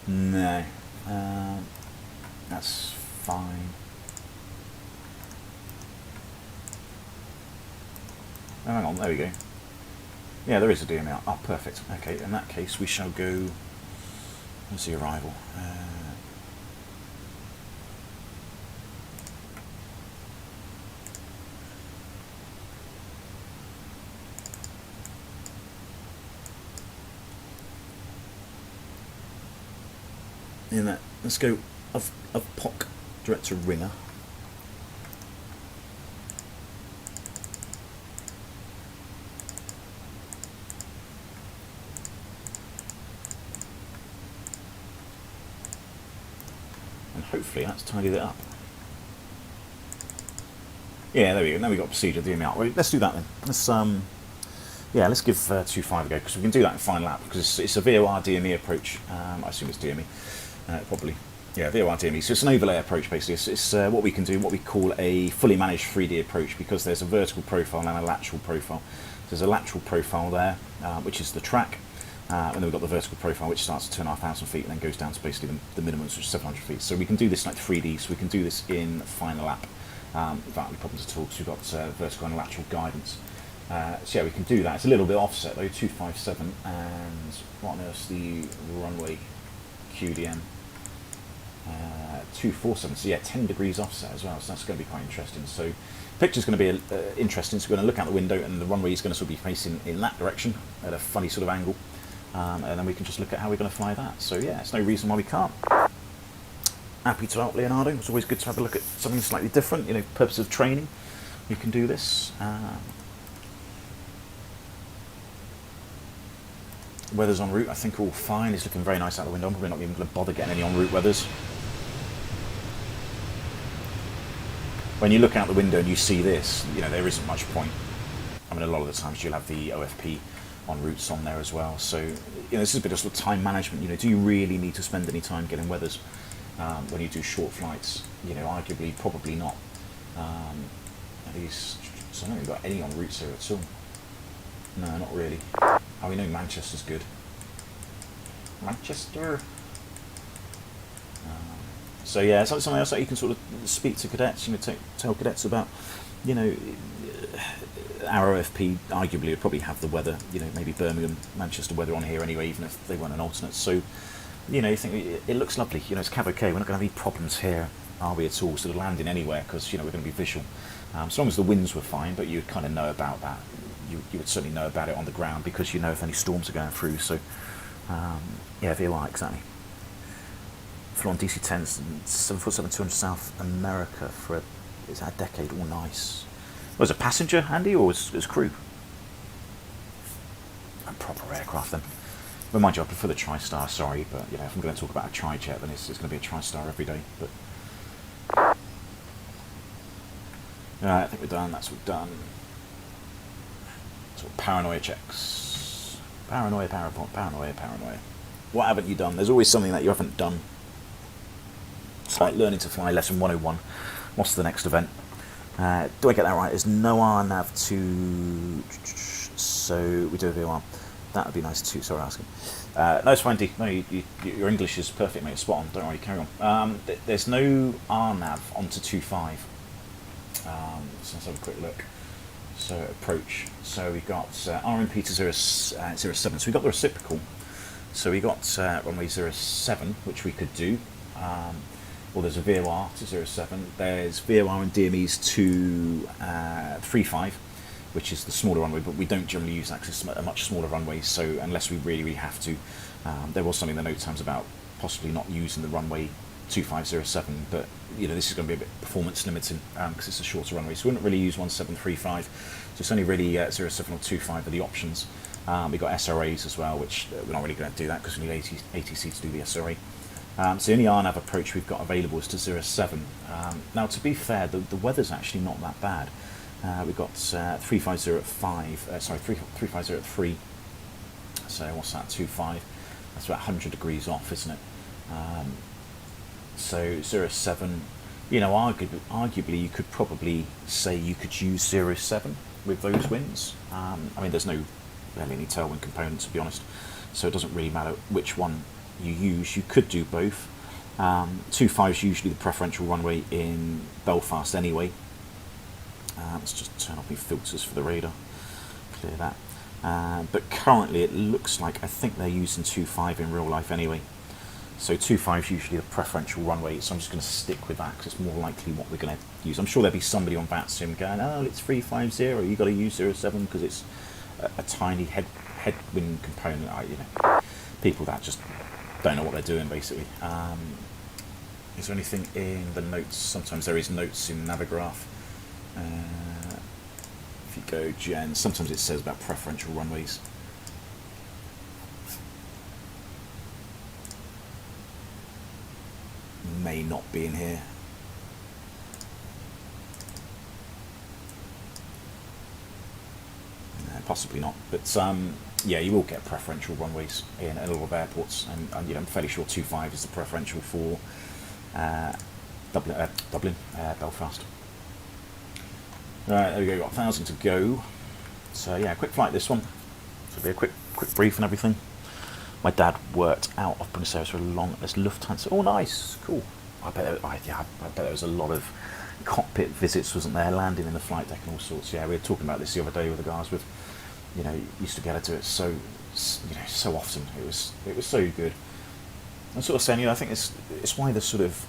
No, that's fine. Oh, hang on, there we go. Yeah, there is a DME out. Oh, perfect. Okay, in that case, we shall go. Where's the arrival? In that, let's go of POC direct to Ringer. And hopefully that's tidied it up. Yeah, there we go. Now we've got procedure DME out. Well, let's do that then. Let's let's give 2.5 a go, because we can do that in final lap, because it's a VOR DME approach. I assume it's DME. Probably, yeah, VOR DME. So it's an overlay approach, basically. It's what we can do, what we call a fully managed 3D approach, because there's a vertical profile and a lateral profile. There's a lateral profile there, which is the track, and then we've got the vertical profile, which starts at 2,500 feet and then goes down to basically the minimum, which is 700 feet. So we can do this like 3D, so we can do this in final lap without any problems at all, because we've got vertical and lateral guidance. So yeah, we can do that. It's a little bit offset though, 257, and what on earth's the runway QDM? 247, so yeah, 10 degrees offset as well, so that's going to be quite interesting. So the picture's going to be interesting, so we're going to look out the window and the runway is going to sort of be facing in that direction at a funny sort of angle, and then we can just look at how we're going to fly that. So yeah, there's no reason why we can't. Happy to help, Leonardo. It's always good to have a look at something slightly different, you know, purpose of training. You can do this. Weather's en route, I think all fine. It's looking very nice out the window. I'm probably not even going to bother getting any en route weathers. When you look out the window and you see this, you know, there isn't much point. I mean, a lot of the times you'll have the OFP en routes on there as well. So, you know, this is a bit of sort of time management. You know, do you really need to spend any time getting weathers when you do short flights? You know, arguably, probably not. At least, so I don't think we've got any en routes here at all. No, not really. Oh, we know Manchester's good. Manchester. So yeah, it's like something else that you can sort of speak to cadets, you know, tell cadets about, you know, our OFP arguably would probably have the weather, you know, maybe Birmingham, Manchester weather on here anyway, even if they weren't an alternate. So, you know, you think it looks lovely. You know, it's Cav OK. We're not going to have any problems here, are we, at all, sort of landing anywhere, because, you know, we're going to be visual. As long as the winds were fine, but you'd kind of know about that. You would certainly know about it on the ground, because you know if any storms are going through. So, yeah, VOR, exactly. Flew on DC-10s, 747 200 South America for is that a decade? All nice. Was it a passenger, Andy, or was crew? A proper aircraft then. Well, mind you, I prefer the TriStar, sorry, but you know, if I'm going to talk about a tri-jet, then it's going to be a TriStar every day. But I think we're done. That's what we've done. So paranoia checks. Paranoia. What haven't you done? There's always something that you haven't done. It's like learning to fly lesson 101. What's the next event? Do I get that right? There's no RNAV to... So we do a VOR. That would be nice too. Sorry, asking. No, it's fine, D. No, your English is perfect, mate. Spot on. Don't worry, carry on. There's no RNAV onto 2.5. So let's have a quick look. So approach. So we got RMP to 07. So we got the reciprocal. So we got runway 07, which we could do. Well, there's a VOR to 07. There's VOR and DMEs to 3.5, which is the smaller runway, but we don't generally use that because it's a much smaller runway. So unless we really have to, there was something in the note times about possibly not using the runway 2507, but you know, this is going to be a bit performance limiting because it's a shorter runway. So we wouldn't really use 1735. So it's only really 07 or 25 are the options. We've got SRAs as well, which we're not really going to do that because we need ATC to do the SRA. So the only RNAV approach we've got available is to 07. Now, to be fair, the weather's actually not that bad. We've got 350 at 5, sorry, 350 at 3. So what's that, 2.5? That's about 100 degrees off, isn't it? So 07, you know, arguably you could probably say you could use 07 with those winds. I mean, there's no barely any tailwind component, to be honest, so it doesn't really matter which one you use. You could do both. 2.5 is usually the preferential runway in Belfast anyway. Let's just turn off my filters for the radar, clear that. But currently it looks like, I think they're using 2.5 in real life anyway. So 2.5 is usually the preferential runway, so I'm just going to stick with that because it's more likely what we're going to use. I'm sure there'll be somebody on VATSIM going, oh, it's 350, you've got to use 07 because it's a tiny headwind component. You know, people that just don't know what they're doing, basically. Is there anything in the notes? Sometimes there is notes in Navigraph. If you go Gen, sometimes it says about preferential runways. May not be in here. No, possibly not, but yeah, you will get preferential runways in a lot of airports, and you know, I'm fairly sure 2.5 is the preferential for Dublin, Belfast. Right, there we go, got 1,000 to go. So yeah, quick flight this one. So it'll be a quick brief and everything. My dad worked out of Buenos Aires for a long, this Lufthansa. Oh, nice, cool. I bet there was a lot of cockpit visits, wasn't there? Landing in the flight deck and all sorts. Yeah, we were talking about this the other day with the guys. With, you know, used to be able to do it so, you know, so often. It was so good. I'm sort of saying, you know, I think it's why the sort of,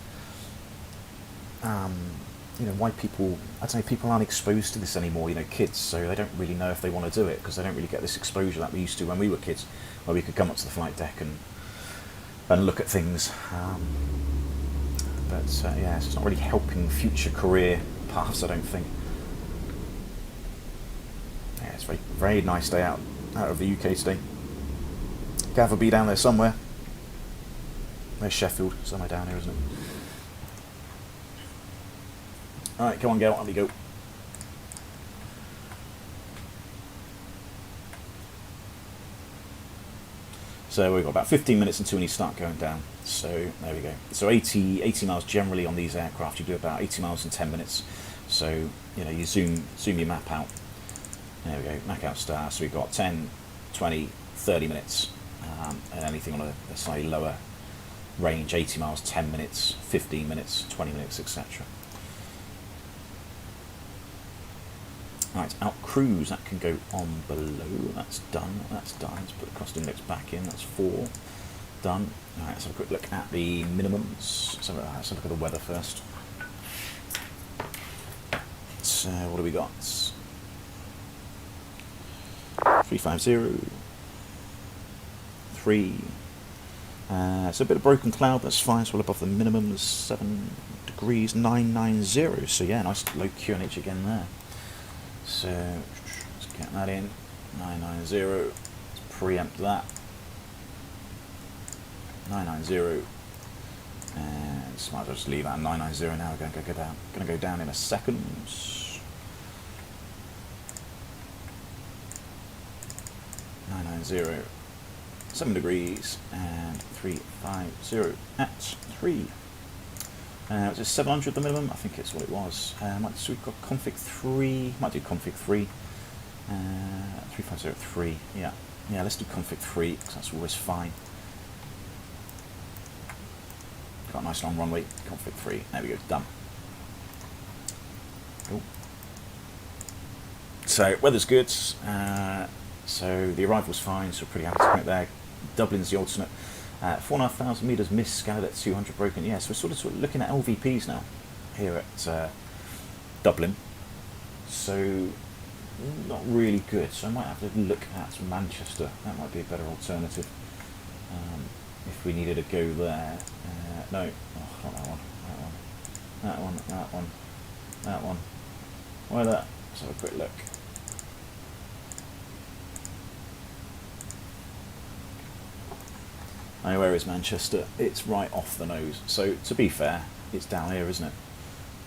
you know, why people, I don't know, people aren't exposed to this anymore. You know, kids, so they don't really know if they want to do it because they don't really get this exposure that we used to when we were kids, where we could come up to the flight deck and look at things. But yeah, it's not really helping future career paths, I don't think. Yeah, it's a very, very nice day out of the UK today. Gav will be down there somewhere. There's Sheffield, somewhere down here, isn't it? Alright, come on, Gail, up you go. So we've got about 15 minutes until we start going down. So there we go. So 80 miles generally on these aircraft. You do about 80 miles in 10 minutes. So, you know, you zoom your map out. There we go, map out star. So we've got 10, 20, 30 minutes. And anything on a slightly lower range, 80 miles, 10 minutes, 15 minutes, 20 minutes, etc. Right, out cruise, that can go on below. That's done. Let's put the cost index back in. That's 4. Done. Alright, let's have a quick look at the minimums. Let's have a look at the weather first. So, what do we got? 350. 3. So a bit of broken cloud, that's fine. So well above the minimums, 7 degrees, 990. So yeah, nice low QNH again there. So let's get that in. 990. Let's preempt that. 990. And might as well just leave that at 990 now. We're going to go down in a second. 990. 7 degrees and 350 at 3. Was it 700 the minimum? I think it's what it was. So we've got config 3. Might do config 3. 350 3. Yeah, let's do config 3 because that's always fine. Got a nice long runway. Config 3. There we go. Done. Cool. So weather's good. So the arrival's fine. So pretty happy to commit there. Dublin's the alternate. 4,500 metres missed, scattered at 200 broken. Yeah, so we're sort of looking at LVPs now here at Dublin. So not really good. So I might have to look at Manchester. That might be a better alternative if we needed to go there. No, not that one. That one. That one. That one. Why that? Let's have a quick look. Now, where is Manchester? It's right off the nose. So, to be fair, it's down here, isn't it?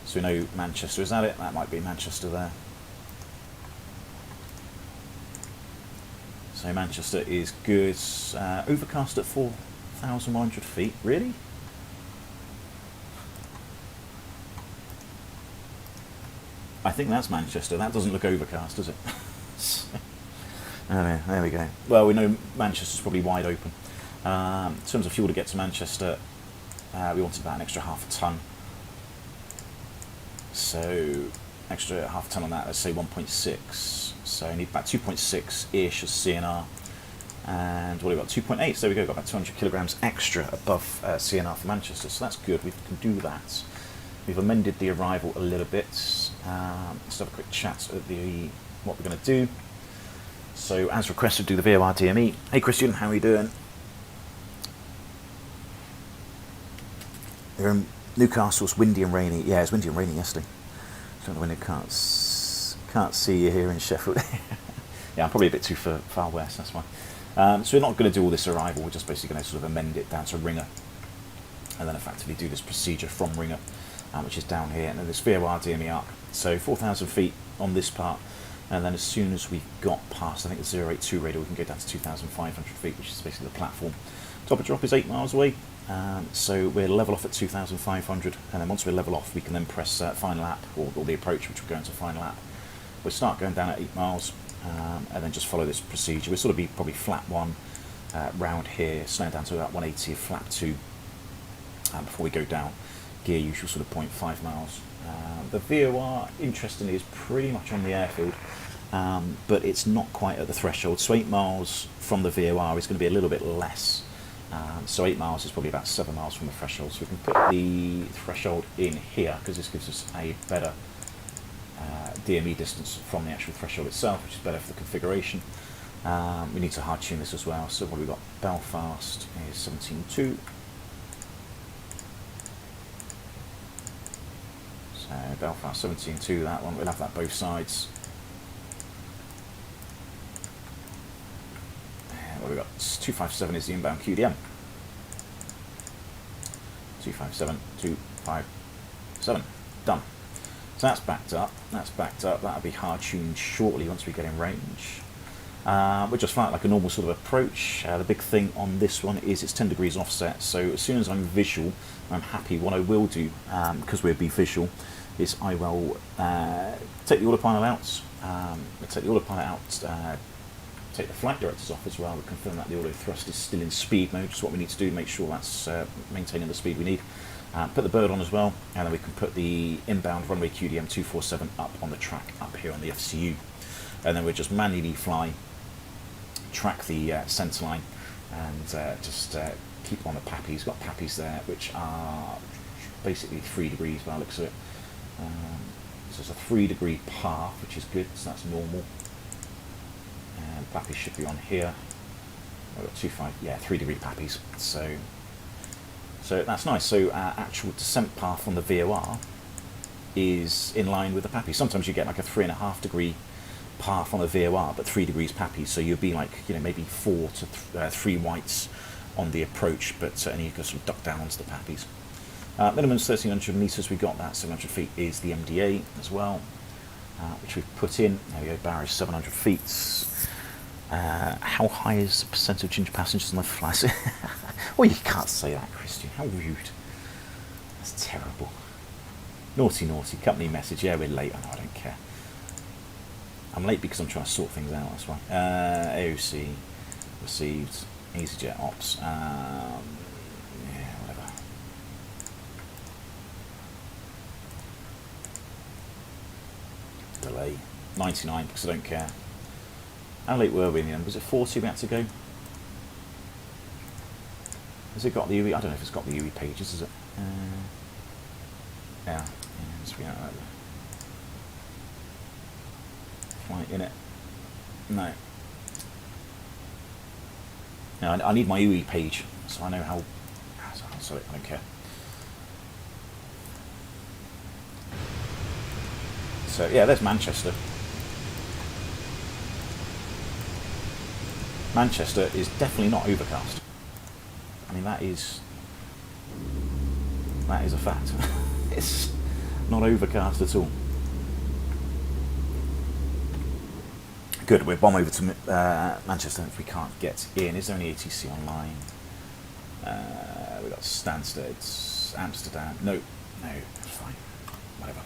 So we know Manchester is at it. That might be Manchester there. So Manchester is good. Overcast at 4,100 feet. Really? I think that's Manchester. That doesn't look overcast, does it? Anyway, there we go. Well, we know Manchester's probably wide open. In terms of fuel to get to Manchester, we wanted about an extra half a tonne. So, extra half a tonne on that, let's say 1.6. So, I need about 2.6-ish as CNR. And what have we got? 2.8. So, there we go, got about 200 kilograms extra above CNR for Manchester. So, that's good. We can do that. We've amended the arrival a little bit. Let's have a quick chat at what we're going to do. So, as requested, do the VOR DME. Hey, Christian, how are you doing? You're in Newcastle's windy and rainy. Yeah, it's windy and rainy yesterday. Don't know when you can't see you here in Sheffield. Yeah, I'm probably a bit too far west, that's why. So we're not going to do all this arrival, we're just basically going to sort of amend it down to Ringer. And then effectively do this procedure from Ringer, which is down here. And then this VOR DME up. So 4,000 feet on this part. And then as soon as we've got past, I think the 082 radar, we can go down to 2,500 feet, which is basically the platform. Top of drop is 8 miles away. So we'll level off at 2,500, and then once we level off, we can then press final lap, or the approach, which will go into final lap. We'll start going down at 8 miles, and then just follow this procedure. We'll sort of be probably flat 1 round here, slowing down to about 180 of flap 2 before we go down. Gear usual sort of 0.5 miles. The VOR, interestingly, is pretty much on the airfield, but it's not quite at the threshold. So 8 miles from the VOR is going to be a little bit less. So 8 miles is probably about 7 miles from the threshold. So we can put the threshold in here because this gives us a better DME distance from the actual threshold itself, which is better for the configuration. We need to hard tune this as well. So what have we got? Belfast is 17.2. So Belfast 17.2, that one, we'll have that both sides. What have we got? 257 is the inbound QDM. 257, 257. Done. So that's backed up. That's backed up. That'll be hard tuned shortly once we get in range. We're just flying like a normal sort of approach. The big thing on this one is it's 10 degrees offset. So as soon as I'm visual, I'm happy. What I will do, because we'll be visual, is I will take the autopilot out. Take the flight directors off as well, to confirm that the auto thrust is still in speed mode, which is what we need to do, make sure that's maintaining the speed we need. Put the bird on as well, and then we can put the inbound runway QDM 247 up on the track up here on the FCU. And then we'll just manually fly, track the centre line, and just keep on the pappies. Got pappies there, which are basically 3 degrees by the looks of it. So it's a 3-degree path, which is good, so that's normal. And pappies should be on here. We've got 3-degree pappies. So that's nice. So our actual descent path on the VOR is in line with the pappies. Sometimes you get like a 3.5-degree path on the VOR, but 3 degrees pappies. So you'll be like, maybe 4 to 3 whites on the approach, but and you can sort of duck down onto the pappies. Minimum is 1,300 metres. We got that. 700 feet is the MDA as well, which we've put in. There we go. Barrier 700 feet. How high is the percent of ginger passengers on the flight? Well, you can't say that, Christian. How rude. That's terrible. Naughty, naughty. Company message. Yeah, we're late. I don't care. I'm late because I'm trying to sort things out. That's why. AOC received. EasyJet ops. Yeah, whatever. Delay. 99 because I don't care. How late were we in the end? Was it 40 we had to go? Has it got the UE? I don't know if it's got the UE pages, is it? Yeah, it's been out there. Flight in it. No. No, I need my UE page, so I know how. Sorry, I don't care. So yeah, there's Manchester. Manchester is definitely not overcast. I mean, that is a fact. It's not overcast at all. Good, we'll bomb over to Manchester if we can't get in. Is there any ATC online? We've got Stansted, it's Amsterdam. No, it's fine. Whatever.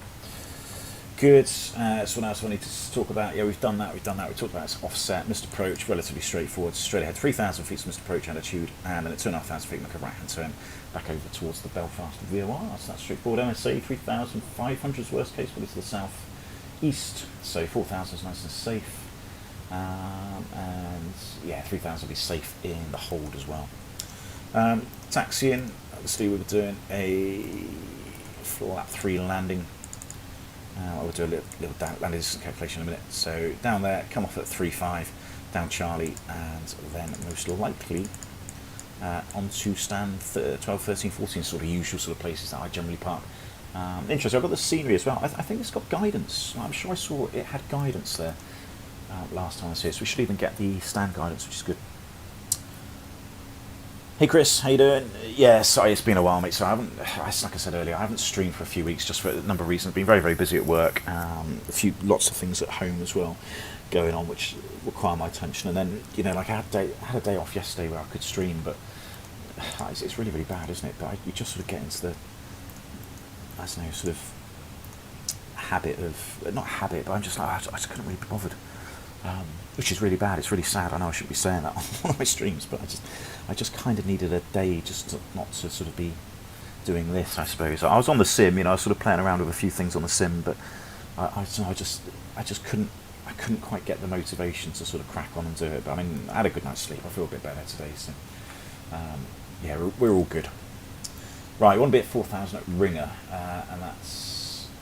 Good. So what else do I need to talk about? Yeah, we've done that. We talked about its offset, missed approach, relatively straightforward. Straight ahead, 3,000 feet missed approach altitude, and then at 2,500 feet, make a right-hand turn back over towards the Belfast VOR. So that's straightforward. MSA 3,500 is worst case, but it's to the south east. So 4,000 is nice and safe. And yeah, 3,000 will be safe in the hold as well. Taxiing, obviously we were doing a flat 3 landing. We'll do a little landing distance calculation in a minute. So down there, come off at 3.5, down Charlie, and then most likely onto stand 12, 13, 14, sort of usual sort of places that I generally park. Interesting, I've got the scenery as well. I think it's got guidance. I'm sure I saw it had guidance there last time I was here, so we should even get the stand guidance, which is good. Hey Chris, how you doing? Yeah, sorry, it's been a while, mate. So like I said earlier, I haven't streamed for a few weeks just for a number of reasons. I've been very, very busy at work. Lots of things at home as well going on, which require my attention. And then, like I had a day off yesterday where I could stream, but it's really, really bad, isn't it? But you just sort of get into the, I don't know, sort of habit of, not habit, but I'm just like, I just couldn't really be bothered. Which is really bad. It's really sad. I know I shouldn't be saying that on one of my streams, but I just kind of needed a day just not to sort of be doing this, I suppose. I was on the sim, I was sort of playing around with a few things on the sim, but I just couldn't quite get the motivation to sort of crack on and do it. But I mean, I had a good night's sleep. I feel a bit better today, so yeah, we're all good. Right, we want to be at 4,000 at Ringer, and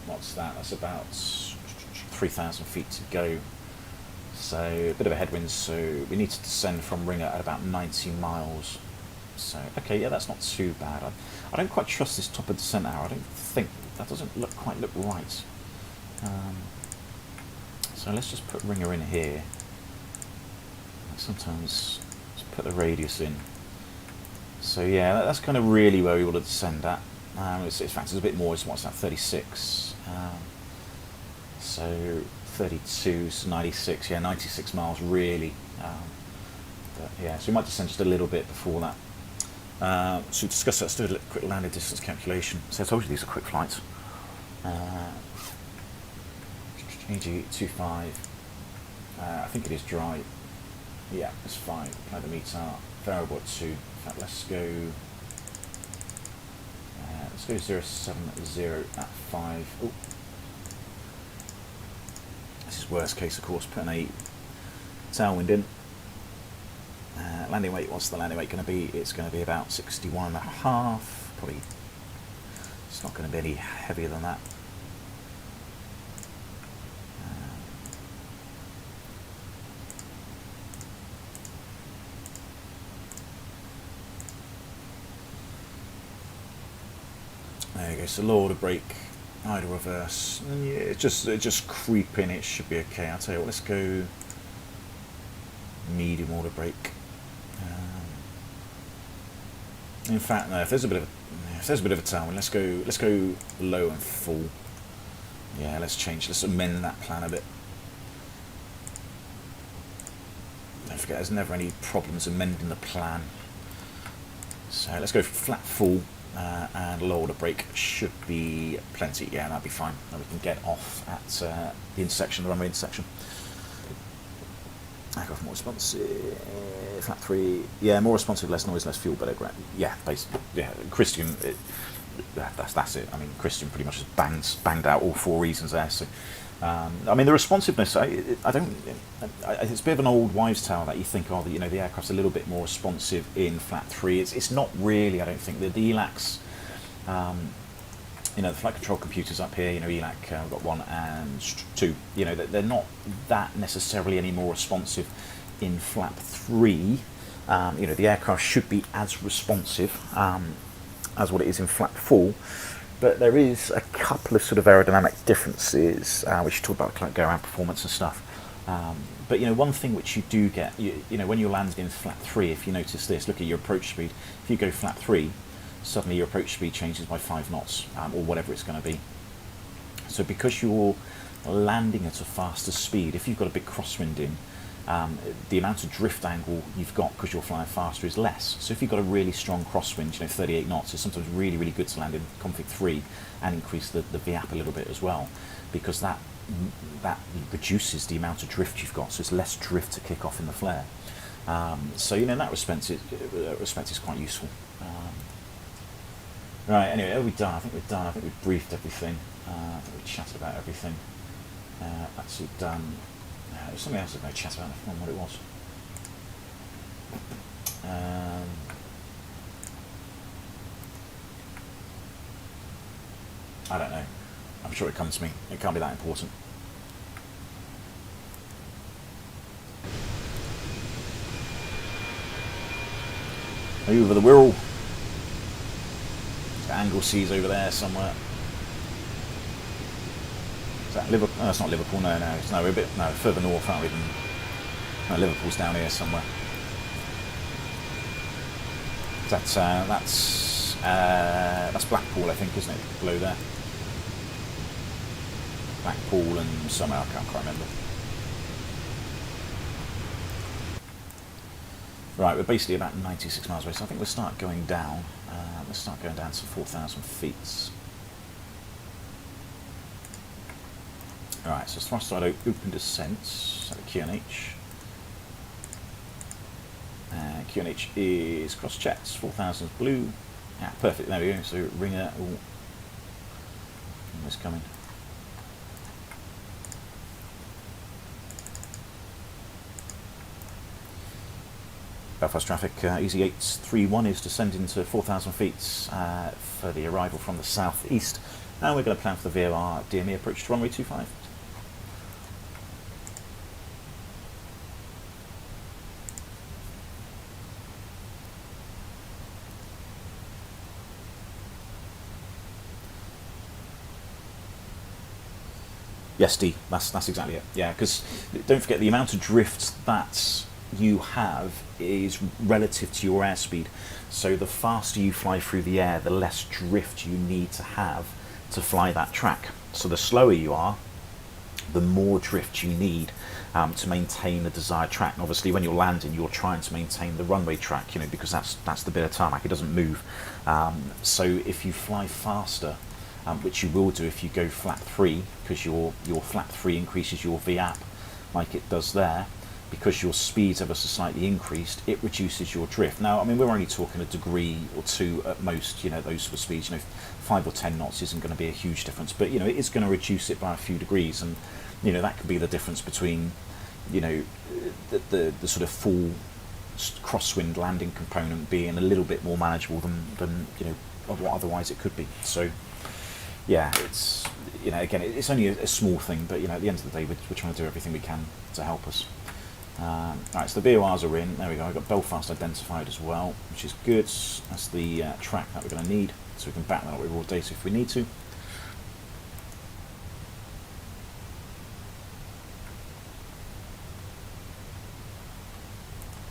what's that? That's about 3,000 feet to go. So a bit of a headwind, so we need to descend from Ringer at about 90 miles. So, okay, yeah, that's not too bad. I don't quite trust this top of descent hour. I don't think, that doesn't quite look right. So let's just put Ringer in here. Sometimes just put the radius in. So yeah, that's kind of really where we want to descend at. In fact, it's a bit more, it's what's that, 36. So 32, so 96, yeah, 96 miles really. But yeah, so we might descend just a little bit before that. So we discussed that, let's do a quick landing distance calculation. So I told you these are quick flights. EG25, I think it is dry. Yeah, it's fine. Apply the METAR, variable at 2. In fact, let's go let's go 070 at 5. Oh. This is worst case, of course, putting a tailwind in. Landing weight, what's the landing weight going to be? It's going to be about 61.5, probably. It's not going to be any heavier than that. There you go, so lower the brake, idle reverse, and yeah, just creep in, it should be okay. I'll tell you what, let's go medium order brake. In fact, no, if there's a bit of a tailwind, let's go low and full. Yeah, let's amend that plan a bit. Don't forget, there's never any problems amending the plan. So let's go flat full. And lower the brake should be plenty. Yeah, that'll be fine. Then we can get off at the intersection, the runway intersection. Takeoff more responsive. Flat 3. Yeah, more responsive, less noise, less fuel, better ground. Yeah, basically. Yeah, Christian. That's it. I mean, Christian pretty much just banged out all 4 reasons there. So, I mean, the responsiveness. I don't. It's a bit of an old wives' tale that you think, oh, the aircraft's a little bit more responsive in flat 3. It's not really. I don't think the ELACs. The flight control computers up here. ELAC. We've got 1 and 2. They're not that necessarily any more responsive in flap 3. The aircraft should be as responsive as what it is in flap 4. But there is a couple of sort of aerodynamic differences, which you talk about like go-around performance and stuff. But one thing which you do get, when you're landing in flat 3, if you notice this, look at your approach speed. If you go flat 3, suddenly your approach speed changes by 5 knots, or whatever it's going to be. So because you're landing at a faster speed, if you've got a big crosswind in, the amount of drift angle you've got because you're flying faster is less. So if you've got a really strong crosswind, 38 knots, it's sometimes really, really good to land in config 3 and increase the VAP a little bit as well, because that reduces the amount of drift you've got, so it's less drift to kick off in the flare. So in that respect, it's quite useful. Right, anyway, are we done? I think we're done. I think we've briefed everything. I think we've chatted about everything. That's all done. There's something else I'm going to chat about. I forgot what it was. I don't know. I'm sure it comes to me. It can't be that important. Over the Wirral. Anglesea's over there somewhere. Is that Liverpool? No, it's not Liverpool. No, we're a bit further north, aren't we? No, Liverpool's down here somewhere. That's Blackpool, I think, isn't it? Below there. Blackpool and somewhere I can't quite remember. Right, we're basically about 96 miles away, so I think we'll start going down. Let's start going down to 4,000 feet. Alright, so thrust side open descent, so QNH. QNH is cross-checked, 4,000 blue. Yeah, perfect, there we go, so ringer, almost coming. Belfast traffic, Easy 831 is descending to 4,000 feet for the arrival from the southeast, and we're going to plan for the VOR DME approach to runway 25. Yes, D, that's exactly it. Yeah, because don't forget the amount of drift that you have is relative to your airspeed. So the faster you fly through the air, the less drift you need to have to fly that track. So the slower you are, the more drift you need to maintain the desired track. And obviously when you're landing, you're trying to maintain the runway track, because that's the bit of tarmac, it doesn't move. So if you fly faster, which you will do if you go flap 3, because your flap 3 increases your VAP like it does there, because your speed's ever so slightly increased, it reduces your drift. Now, I mean, we're only talking a degree or two at most, you know, those sort of speeds. You know, 5 or 10 knots isn't going to be a huge difference, but, you know, it is going to reduce it by a few degrees, and, you know, that could be the difference between, you know, the sort of full crosswind landing component being a little bit more manageable than you know, of what otherwise it could be. So, yeah, it's, you know, again, it's only a small thing, but, you know, at the end of the day, we're trying to do everything we can to help us. Right, so the BORs are in. There we go. I've got Belfast identified as well, which is good. That's the track that we're going to need, so we can back that up with raw data if we need to.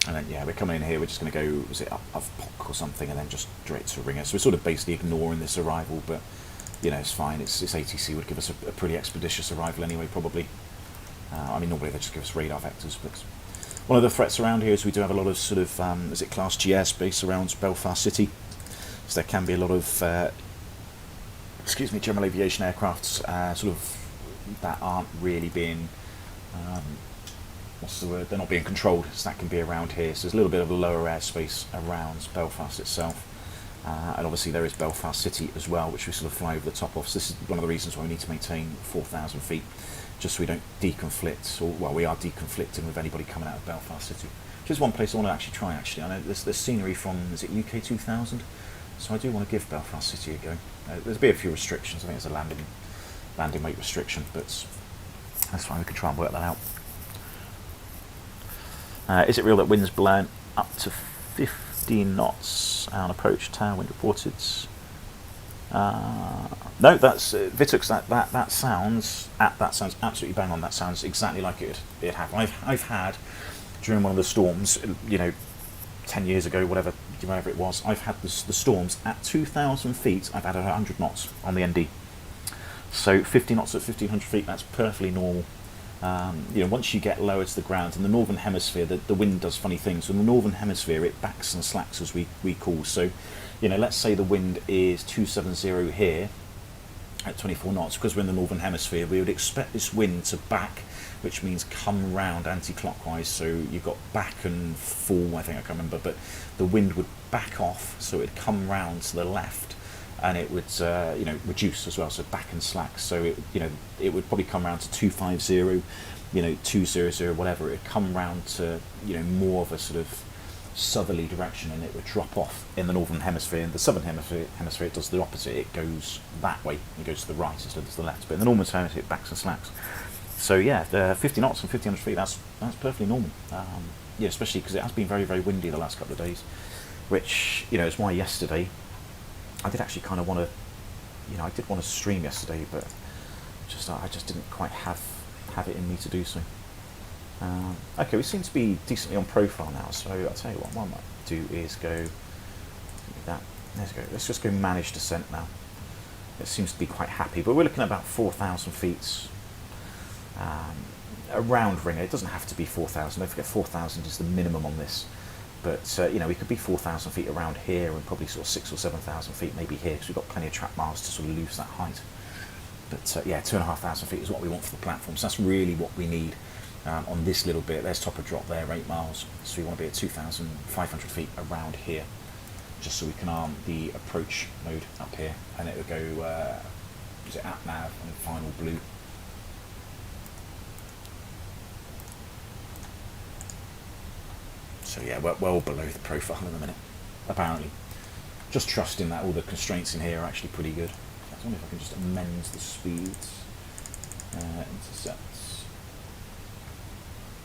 And then, yeah, we're coming in here, we're just going to go, was it up POC or something, and then just direct to Ringer. So we're sort of basically ignoring this arrival, but, you know, it's fine. It's ATC would give us a pretty expeditious arrival anyway, probably. I mean, normally they just give us radar vectors, but one of the threats around here is we do have a lot of sort of, is it Class G airspace around Belfast City? So there can be a lot of, excuse me, general aviation aircrafts, sort of, that aren't really being, what's the word? They're not being controlled, so that can be around here. So there's a little bit of a lower airspace around Belfast itself. And obviously there is Belfast City as well, which we sort of fly over the top of. So this is one of the reasons why we need to maintain 4,000 feet, just so we don't deconflict, or, well, we are deconflicting with anybody coming out of Belfast City. Which is one place I want to actually try, actually. I know there's scenery from, is it UK 2000? So I do want to give Belfast City a go. There's be a few restrictions. I think there's a landing weight restriction, but that's fine, we can try and work that out. Is it real that winds blowing up to 15 knots on approach? Tower wind reported. No, that's Vitux. That sounds absolutely bang on. That sounds exactly like it happened. I've had during one of the storms, you know, 10 years ago, whatever it was. I've had the storms at 2,000 feet. I've had 100 knots on the ND. So 50 knots at 1,500 feet. That's perfectly normal. You know, once you get lower to the ground, in the northern hemisphere, the wind does funny things. In the northern hemisphere, it backs and slacks, as we call. So, you know, let's say the wind is 270 here at 24 knots. Because we're in the northern hemisphere, we would expect this wind to back, which means come round anti-clockwise. So you've got back and fall, I think, I can't remember, but the wind would back off, so it'd come round to the left, and it would, you know, reduce as well, so back and slack. So it, you know, it would probably come round to 250, you know, 200, whatever. It'd come round to, you know, more of a sort of southerly direction, and it would drop off in the northern hemisphere. In the southern hemisphere it does the opposite. It goes that way. It goes to the right instead of to the left. But in the northern hemisphere, it backs and slacks. So yeah, 50 knots and 1,500 feet. That's perfectly normal. Yeah, especially because it has been very, very windy the last couple of days, which, you know, is why yesterday I did actually kind of want to, you know, I did want to stream yesterday, but I just didn't quite have it in me to do so. Okay, we seem to be decently on profile now, so I'll tell you what I might do is go that. Let's go. Let's just go manage descent now. It seems to be quite happy, but we're looking at about 4,000 feet around Ringer. It doesn't have to be 4,000. Don't forget, 4,000 is the minimum on this. But you know, we could be 4,000 feet around here, and probably sort of 6,000 or 7,000 feet maybe here, because we've got plenty of track miles to sort of lose that height. But yeah, 2,500 feet is what we want for the platform. So that's really what we need on this little bit. There's top of drop there, 8 miles. So we want to be at 2,500 feet around here, just so we can arm the approach mode up here, and it will go. Is it at nav and final blue? So yeah, we're well below the profile in a minute, apparently. Just trusting that all the constraints in here are actually pretty good. I wonder if I can just amend the speeds. Intercepts.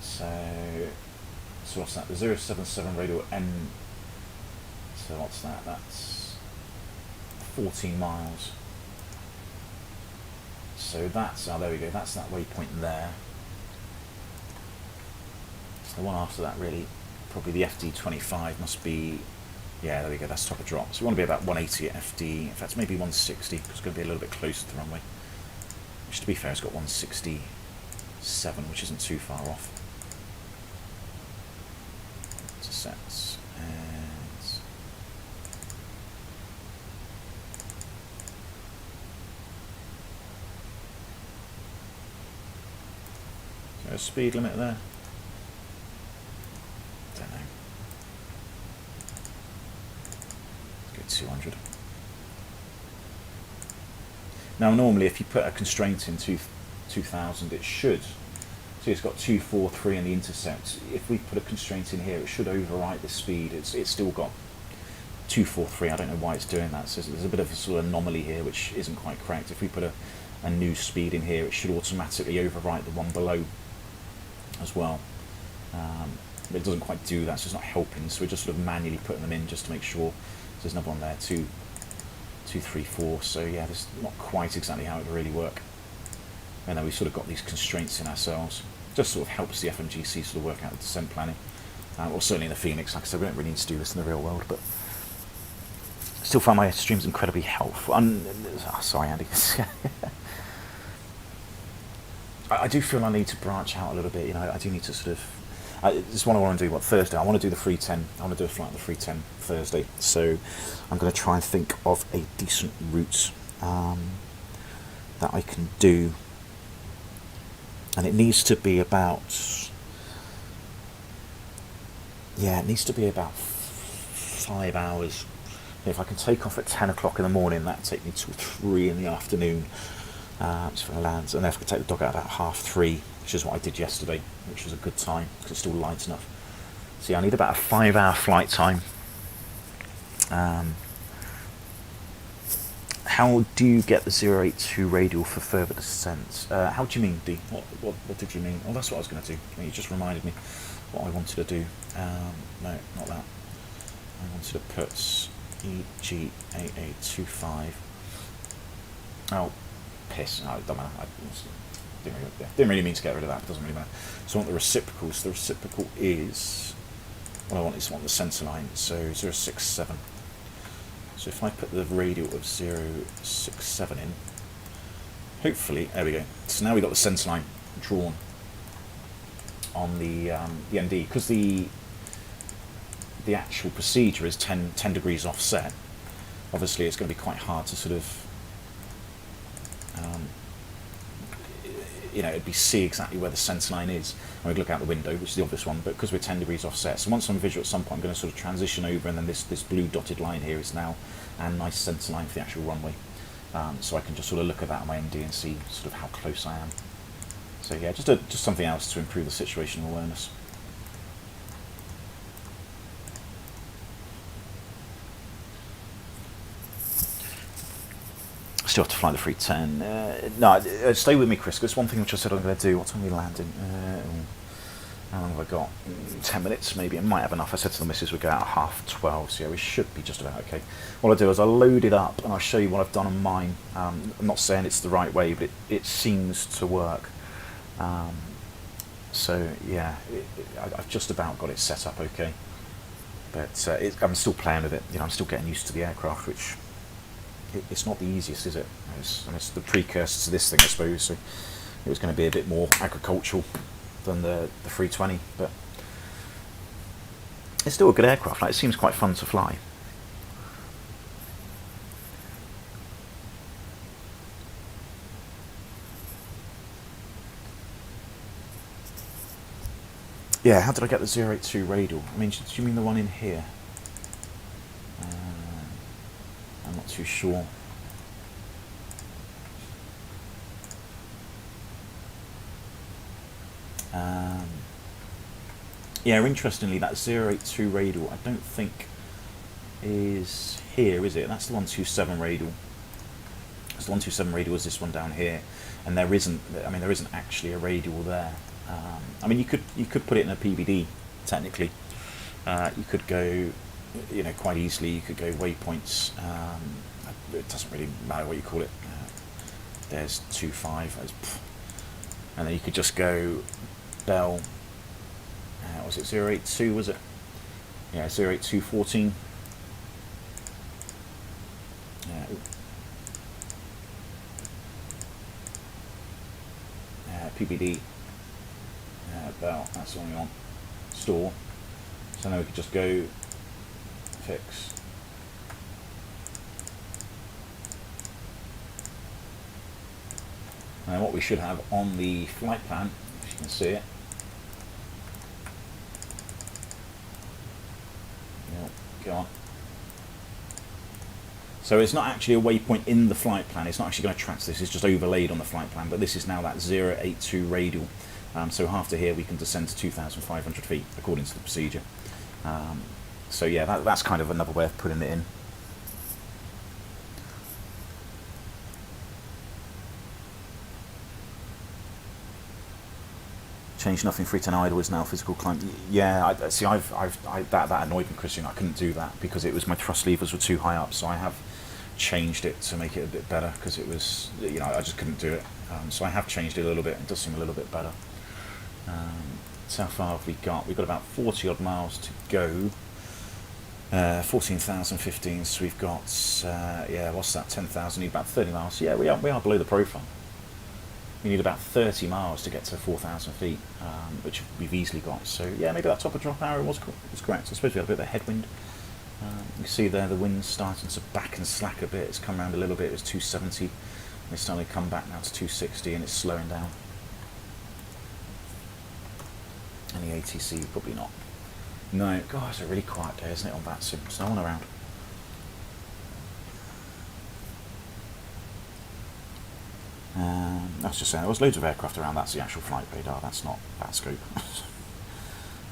So what's that? The 077 radial N. So what's that? That's 14 miles. So that's, oh there we go, that's that waypoint there. So the one after that really, probably the FD25 must be, yeah, there we go, that's top of drop. So we want to be about 180 at FD, in fact maybe 160, because it's going to be a little bit closer to the runway. Which to be fair, it's got 167, which isn't too far off. Sets and so a speed limit there. 200. Now normally if you put a constraint in 2000 it should, see it's got 243 in the intercept, if we put a constraint in here it should overwrite the speed. It's still got 243, I don't know why it's doing that, so there's a bit of a sort of anomaly here which isn't quite correct. If we put a new speed in here it should automatically overwrite the one below as well. But it doesn't quite do that, so it's not helping, so we're just sort of manually putting them in just to make sure. So there's another one there, 234, so yeah, that's not quite exactly how it would really work. And then we've sort of got these constraints in ourselves. Just sort of helps the FMGC sort of work out the descent planning. Or certainly in the Fenix, like I said, we don't really need to do this in the real world, but I still find my streams incredibly helpful. Sorry, Andy. I do feel I need to branch out a little bit, you know, I do need to sort of, this is what I want to do, Thursday, I want to do the 310, I want to do a flight on the 310 Thursday, so I'm going to try and think of a decent route that I can do, and it needs to be about, yeah, it needs to be about 5 hours. If I can take off at 10 o'clock in the morning, that'll take me till 3 in the afternoon, for the lands, and then if I could take the dog out about 3:30, which is what I did yesterday, which was a good time because it's still light enough. So yeah, I need about a 5-hour flight time. How do you get the 082 radial for further descent? How do you mean, D? What did you mean? Oh, that's what I was going to do. You just reminded me what I wanted to do. No, not that. I wanted to put EG8825. Oh, piss. No, it doesn't matter. Didn't really mean to get rid of that. It doesn't really matter. So I want the reciprocals. The reciprocal is, what I want is the centre line. So 067. So if I put the radial of 067 in, hopefully, there we go. So now we've got the centre line drawn on the ND, because the actual procedure is 10 degrees offset. Obviously, it's going to be quite hard to sort of, you know, it'd see exactly where the centre line is. And we look out the window, which is the obvious one, but because we're 10 degrees offset, so once I'm visual at some point, I'm going to sort of transition over, and then this blue dotted line here is now a nice centre line for the actual runway. So I can just sort of look at that on my ND and see sort of how close I am. So yeah, just something else to improve the situational awareness. Still have to fly the 310. No, stay with me, Chris. There's one thing which I said I'm going to do. What time are we landing? How long have I got? 10 minutes, maybe. I might have enough. I said to the missus we'd go out at 12:30, so yeah, we should be just about okay. What I'll do is I'll load it up and I'll show you what I've done on mine. I'm not saying it's the right way, but it seems to work. So yeah, I've just about got it set up okay. But I'm still playing with it. You know, I'm still getting used to the aircraft, which it's not the easiest, is it? It's the precursor to this thing, I suppose. So it was going to be a bit more agricultural than the 320, but it's still a good aircraft. Like, it seems quite fun to fly. Yeah, how did I get the 082 radial? I mean, do you mean the one in here? I'm not too sure. Yeah, interestingly, that 082 radial I don't think is here, is it? That's the 127 radial. So the 127 radial is this one down here, and there isn't actually a radial there. I mean, you could put it in a PBD technically. You could go, you know, quite easily. You could go waypoints. It doesn't really matter what you call it. There's 25, and then you could just go Bell. Was it 082? Was it? Yeah, 08214. PBD. Bell. That's the one we want. Store. So now we could just go fix. And what we should have on the flight plan, if you can see it. Yep, go on. So it's not actually a waypoint in the flight plan. It's not actually going to track this. It's just overlaid on the flight plan. But this is now that 082 radial. So after here, we can descend to 2,500 feet according to the procedure. So yeah, that's kind of another way of putting it in. Change nothing, 310 idle is now physical climb. Yeah, that annoyed me, Christian. I couldn't do that because it was my thrust levers were too high up. So I have changed it to make it a bit better because it was, you know, I just couldn't do it. So I have changed it a little bit. It does seem a little bit better. So how far have we got? We've got about 40 odd miles to go. 14,015. So we've got yeah, what's that? 10,000. Need about 30 miles. Yeah, we are below the profile. We need about 30 miles to get to 4,000 feet, which we've easily got. So yeah, maybe that top of drop arrow was correct. I suppose we had a bit of a headwind. You can see there the wind's starting to back and slack a bit. It's come around a little bit. It was 270. And it's starting to come back now to 260, and it's slowing down. Any ATC? Probably not. No. God, it's a really quiet day, isn't it, on that sim? There's no one around. That's just saying, there was loads of aircraft around. That's the actual flight radar. That's not that scope.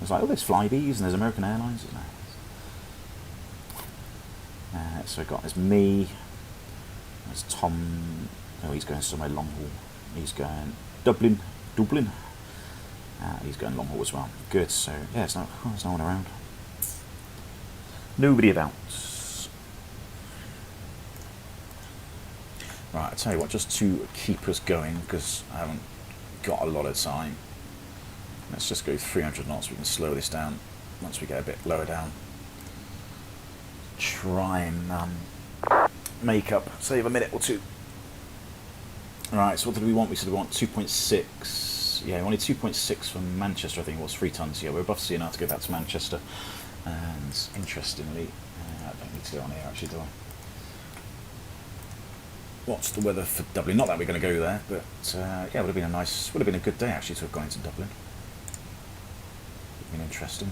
There's like, oh, there's Flybees and there's American Airlines, isn't there? So we've got, there's me, there's Tom. Oh, he's going somewhere long haul. He's going Dublin. He's going long haul as well. Good. So yeah, there's no one around. Nobody about. Right, I'll tell you what, just to keep us going, because I haven't got a lot of time, let's just go 300 knots. We can slow this down once we get a bit lower down. Try and make up, save a minute or two. Alright, so what did we want? We said we want 2.6. Yeah, we wanted 2.6 from Manchester, I think it was 3 tons. Yeah, we're above sea enough to go back to Manchester. And interestingly, I don't need to go on here actually, do I? What's the weather for Dublin? Not that we're going to go there, but yeah, would have been a good day actually to have gone into Dublin. Would have been interesting.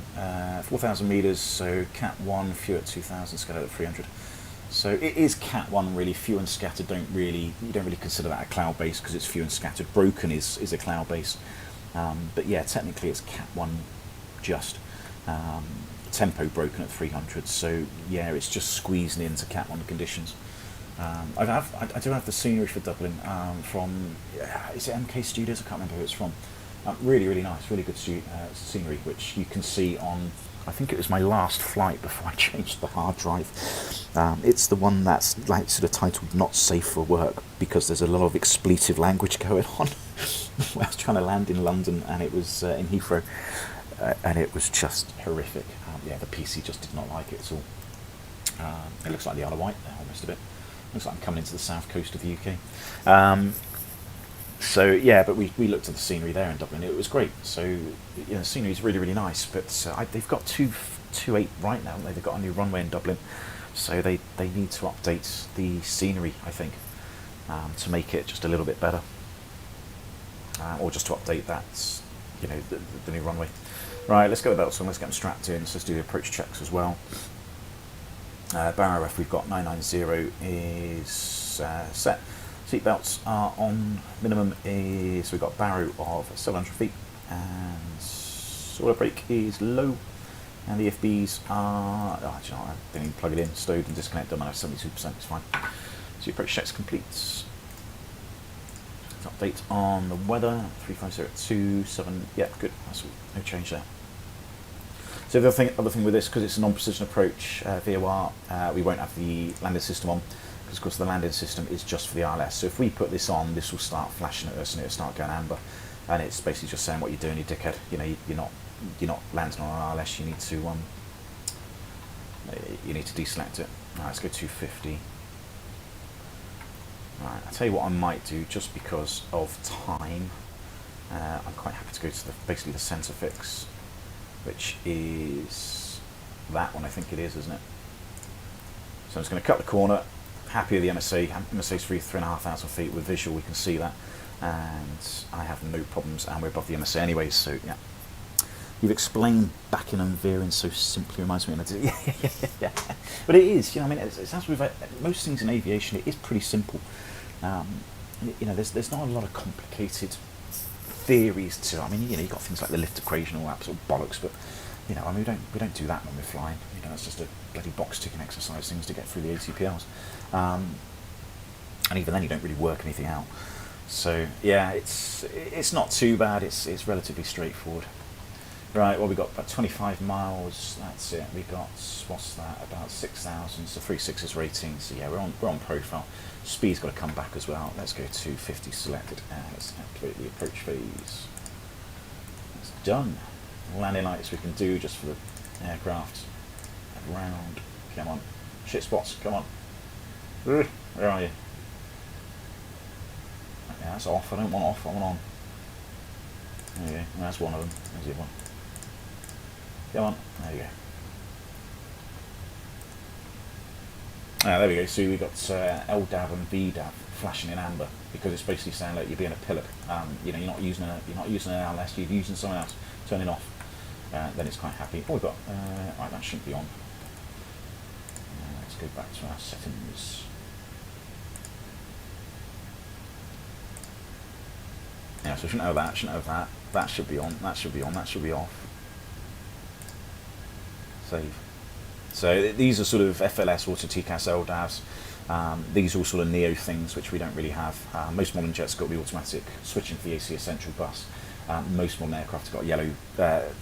4,000 meters, so Cat 1, few at 2,000, scale at 300. So it is Cat 1 really. Few and scattered you don't really consider that a cloud base because it's few and scattered. Broken is a cloud base, but yeah, technically it's Cat 1 just. Tempo broken at 300, so yeah, it's just squeezing into Cat 1 conditions. I do have the scenery for Dublin from, is it MK Studios? I can't remember who it's from. Really nice, really good scenery, which you can see on, I think it was my last flight before I changed the hard drive. It's the one that's like sort of titled "Not Safe for Work" because there's a lot of expletive language going on. I was trying to land in London and it was in Heathrow, and it was just horrific. Yeah, the PC just did not like it at all. It looks like the Isle of Wight there, almost a bit. Looks like I'm coming into the south coast of the UK. So yeah, but we looked at the scenery there in Dublin. It was great. So you know, the scenery is really nice. But they've got 228 right now. They've got a new runway in Dublin, so they need to update the scenery, I think, to make it just a little bit better, or just to update that, you know, the new runway. Right, let's go to Belfast. Let's get them strapped in. So let's do the approach checks as well. Barrow F we've got 990 is set. Seatbelts are on. Minimum is, we've got Barrow of 700 feet, and solar brake is low, and the FBs are, I didn't even plug it in, stowed and disconnect them, and I have 72%, it's fine. So approach checks complete. Update on the weather, 35027, yeah, good, that's all, no change there. So the other thing with this, because it's a non-precision approach VOR, we won't have the landing system on, because of course the landing system is just for the ILS. So if we put this on, this will start flashing at us and it'll start going amber, and it's basically just saying what you're doing, you dickhead. You know, you're not landing on an ILS. You need to deselect it. Right, let's go 250. Right, I'll tell you what I might do just because of time. I'm quite happy to go to basically the centre fix, which is that one, I think it is, isn't it? So I'm just going to cut the corner. Happy with the MSA. MSA's 3,500 feet with visual, we can see that. And I have no problems, and we're above the MSA anyway, so yeah. You've explained backing and veering so simply, reminds me of it. Yeah. But it is, you know, I mean, it's as with most things in aviation, it is pretty simple. You know, there's not a lot of complicated theories to it. I mean, you know, you've got things like the lift equation, all that sort of bollocks, but, you know, I mean, we don't do that when we're flying. You know, it's just a bloody box-ticking exercise, things to get through the ATPLs. And even then, you don't really work anything out. So, yeah, it's not too bad. It's relatively straightforward. Right, well, we got about 25 miles. That's it. We got, what's that? About 6,000. So 3.6 rating. So yeah, we're on profile. Speed's got to come back as well. Let's go to 50 selected and let's activate the approach phase. That's done. Landing lights we can do just for the aircraft. Around. Come on. Shit spots. Come on. Where are you? Yeah, that's off. I don't want off. I want on. There you go. That's one of them. There's the other one. Come on, there you go. There we go. So we got LDAV and VDAV flashing in amber because it's basically saying that you're being a pilot. You know, you're not using an LS, you're using someone else. Turning off. Then it's quite happy. Oh, we've got right. That shouldn't be on. Let's go back to our settings. Yeah, so shouldn't have that. Shouldn't have that. That should be on. That should be on. That should be off. Save. So these are sort of FLS, auto TCAS, LDAVs. These are all sort of neo things which we don't really have. Most modern jets got the automatic switching for the AC essential bus. Most modern aircraft have got yellow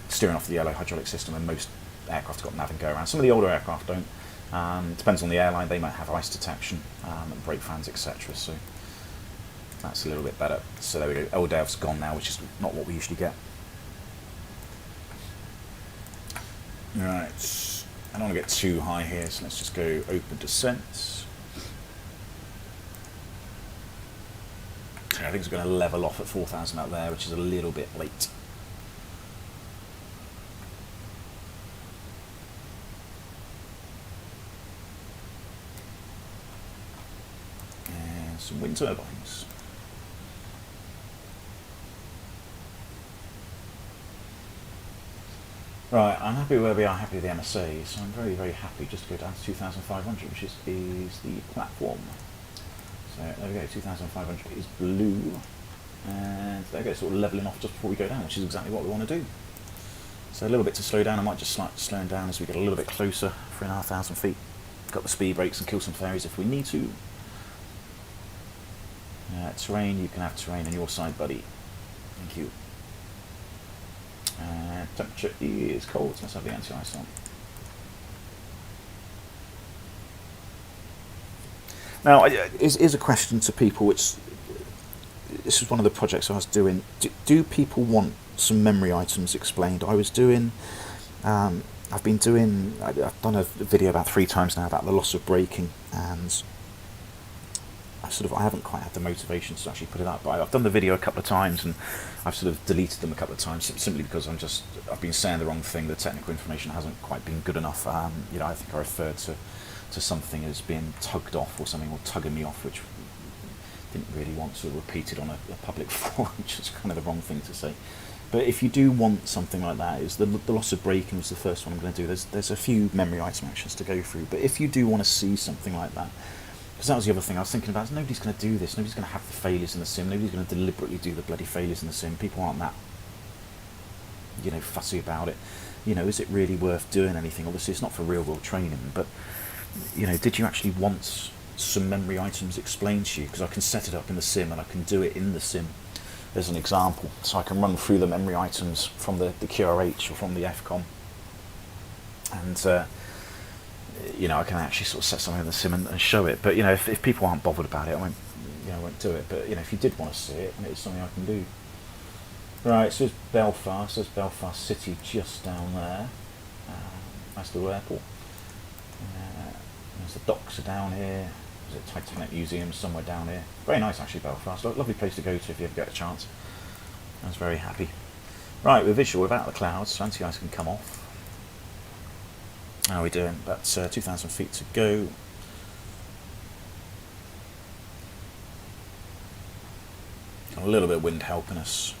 steering off the yellow hydraulic system, and most aircraft have got nav and go around. Some of the older aircraft don't. Depends on the airline. They might have ice detection, and brake fans, etc. So that's a little bit better. So there we go. LDAV's gone now, which is not what we usually get. Right, I don't want to get too high here, so let's just go open descent. Okay, I think it's going to level off at 4,000 out there, which is a little bit late. And some wind turbines. Right, I'm happy where we are, happy with the MSA, so I'm very, very happy just to go down to 2,500, which is the platform. So there we go, 2,500 is blue, and there we go, sort of levelling off just before we go down, which is exactly what we want to do. So a little bit to slow down. I might just start slowing down as we get a little bit closer, 3,500 feet. Got the speed brakes and kill some fairies if we need to. Terrain, you can have terrain on your side, buddy. Thank you. Temperature is cold, so let's have the anti-ice on. Now, is a question to people, which this is one of the projects I was doing. Do people want some memory items explained? I was doing, I've done a video about 3 times now about the loss of braking, and I haven't quite had the motivation to actually put it up, but I've done the video a couple of times and I've sort of deleted them a couple of times simply because I've been saying the wrong thing. The technical information hasn't quite been good enough. You know, I think I referred to something as being tugged off or something, or tugging me off, which didn't really want to repeat it on a public forum, which is kind of the wrong thing to say. But if you do want something like that, is the loss of braking was the first one I'm going to do. There's a few memory item actions to go through, but if you do want to see something like that, because that was the other thing I was thinking about, is nobody's going to do this, nobody's going to have the failures in the sim, nobody's going to deliberately do the bloody failures in the sim. People aren't that, you know, fussy about it. You know, is it really worth doing anything? Obviously it's not for real world training, but, you know, did you actually want some memory items explained to you? Because I can set it up in the sim and I can do it in the sim. There's an example, so I can run through the memory items from the QRH or from the FCOM, and you know, I can actually sort of set something in the sim and show it. But you know, if people aren't bothered about it, I won't do it. But you know, if you did want to see it, and it's something I can do. Right, so it's Belfast. There's Belfast City just down there. That's the airport. There's the docks are down here. There's a Titanic Museum somewhere down here. Very nice actually, Belfast. Lovely place to go to if you ever get a chance. I was very happy. Right, we're visual without the clouds, so anti-ice can come off. How are we doing? About 2,000 feet to go. Got a little bit of wind helping us.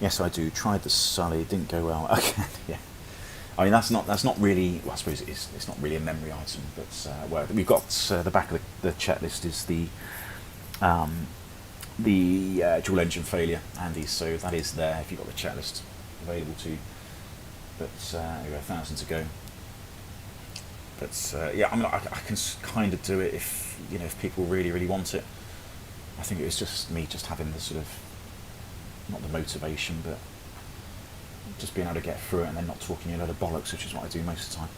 Yes, I do. Tried the Sully, didn't go well. Okay, yeah. I mean, that's not really. Well, I suppose it is. It's not really a memory item, but well, we've got the back of the checklist is the dual engine failure, Andy. So that is there if you've got the checklist available to you. But anyway, 1,000 to go. But yeah, I mean, I can kind of do it if if people really want it. I think it was just me just having the sort of not the motivation, but just being able to get through it and then not talking a load of bollocks, which is what I do most of the time.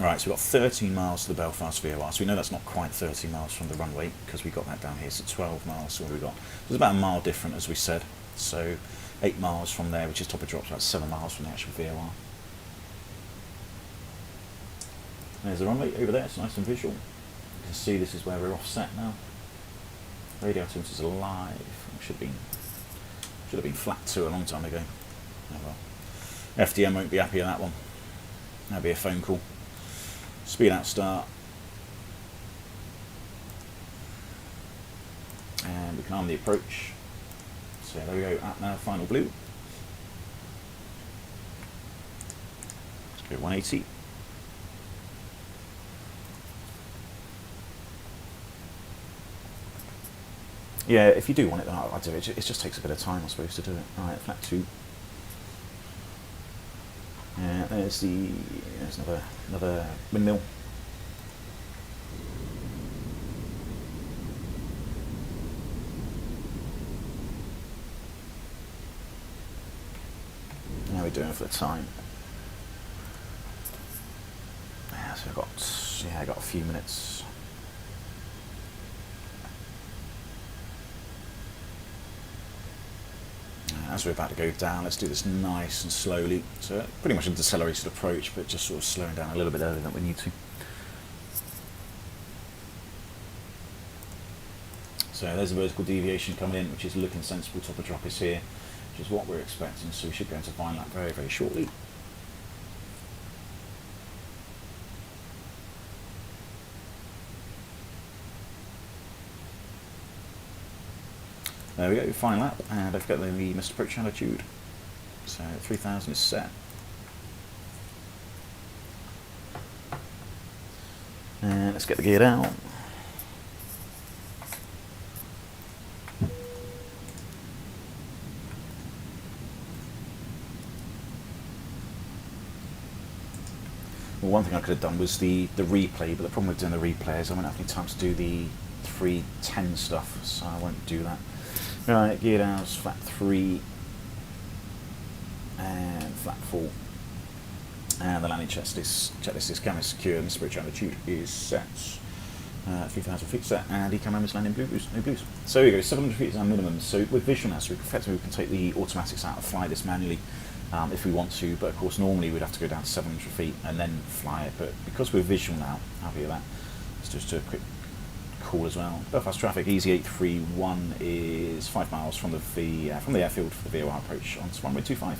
Right, so we've got 13 miles to the Belfast VOR, so we know that's not quite 13 miles from the runway because we got that down here, so 12 miles, so what we got? It's about a mile different, as we said, so 8 miles from there, which is top of drops, about 7 miles from the actual VOR. There's the runway over there, it's nice and visual. You can see this is where we're offset now. Radio altimeters are live. Should have been flat 2 a long time ago. Oh well. FDM won't be happy with that one. That'll be a phone call. Speed out start. And we can arm the approach. So there we go, up now, final blue. Let's go 180. Yeah, if you do want it, then I'll do it. It just takes a bit of time, I suppose, to do it. Alright, flat 2. There's another windmill. How are we doing for the time? Yeah, so I got a few minutes. As we're about to go down, let's do this nice and slowly. So pretty much a decelerated approach, but just sort of slowing down a little bit earlier than we need to. So there's a vertical deviation coming in, which is looking sensible. Top of drop is here, which is what we're expecting. So we should go into final lap very shortly. There we go, final lap, and I've got the missed approach altitude. So 3,000 is set. And let's get the gear down. Well, one thing I could have done was the replay, but the problem with doing the replay is I won't have any time to do the 310 stuff, so I won't do that. Right, gear down, flat 3 and flat 4. And the landing checklist is camera secure and the spiritual altitude is set. 3,000 feet set, and ECAM is landing no blues. So here we go, 700 feet is our minimum. So with visual now, so effectively we can take the automatics out and fly this manually if we want to, but of course normally we'd have to go down to 700 feet and then fly it, but because we're visual now, happy with that. Let's just do a quick call as well. Belfast traffic, easy 831 is 5 miles from the airfield for the VOR approach onto runway 25.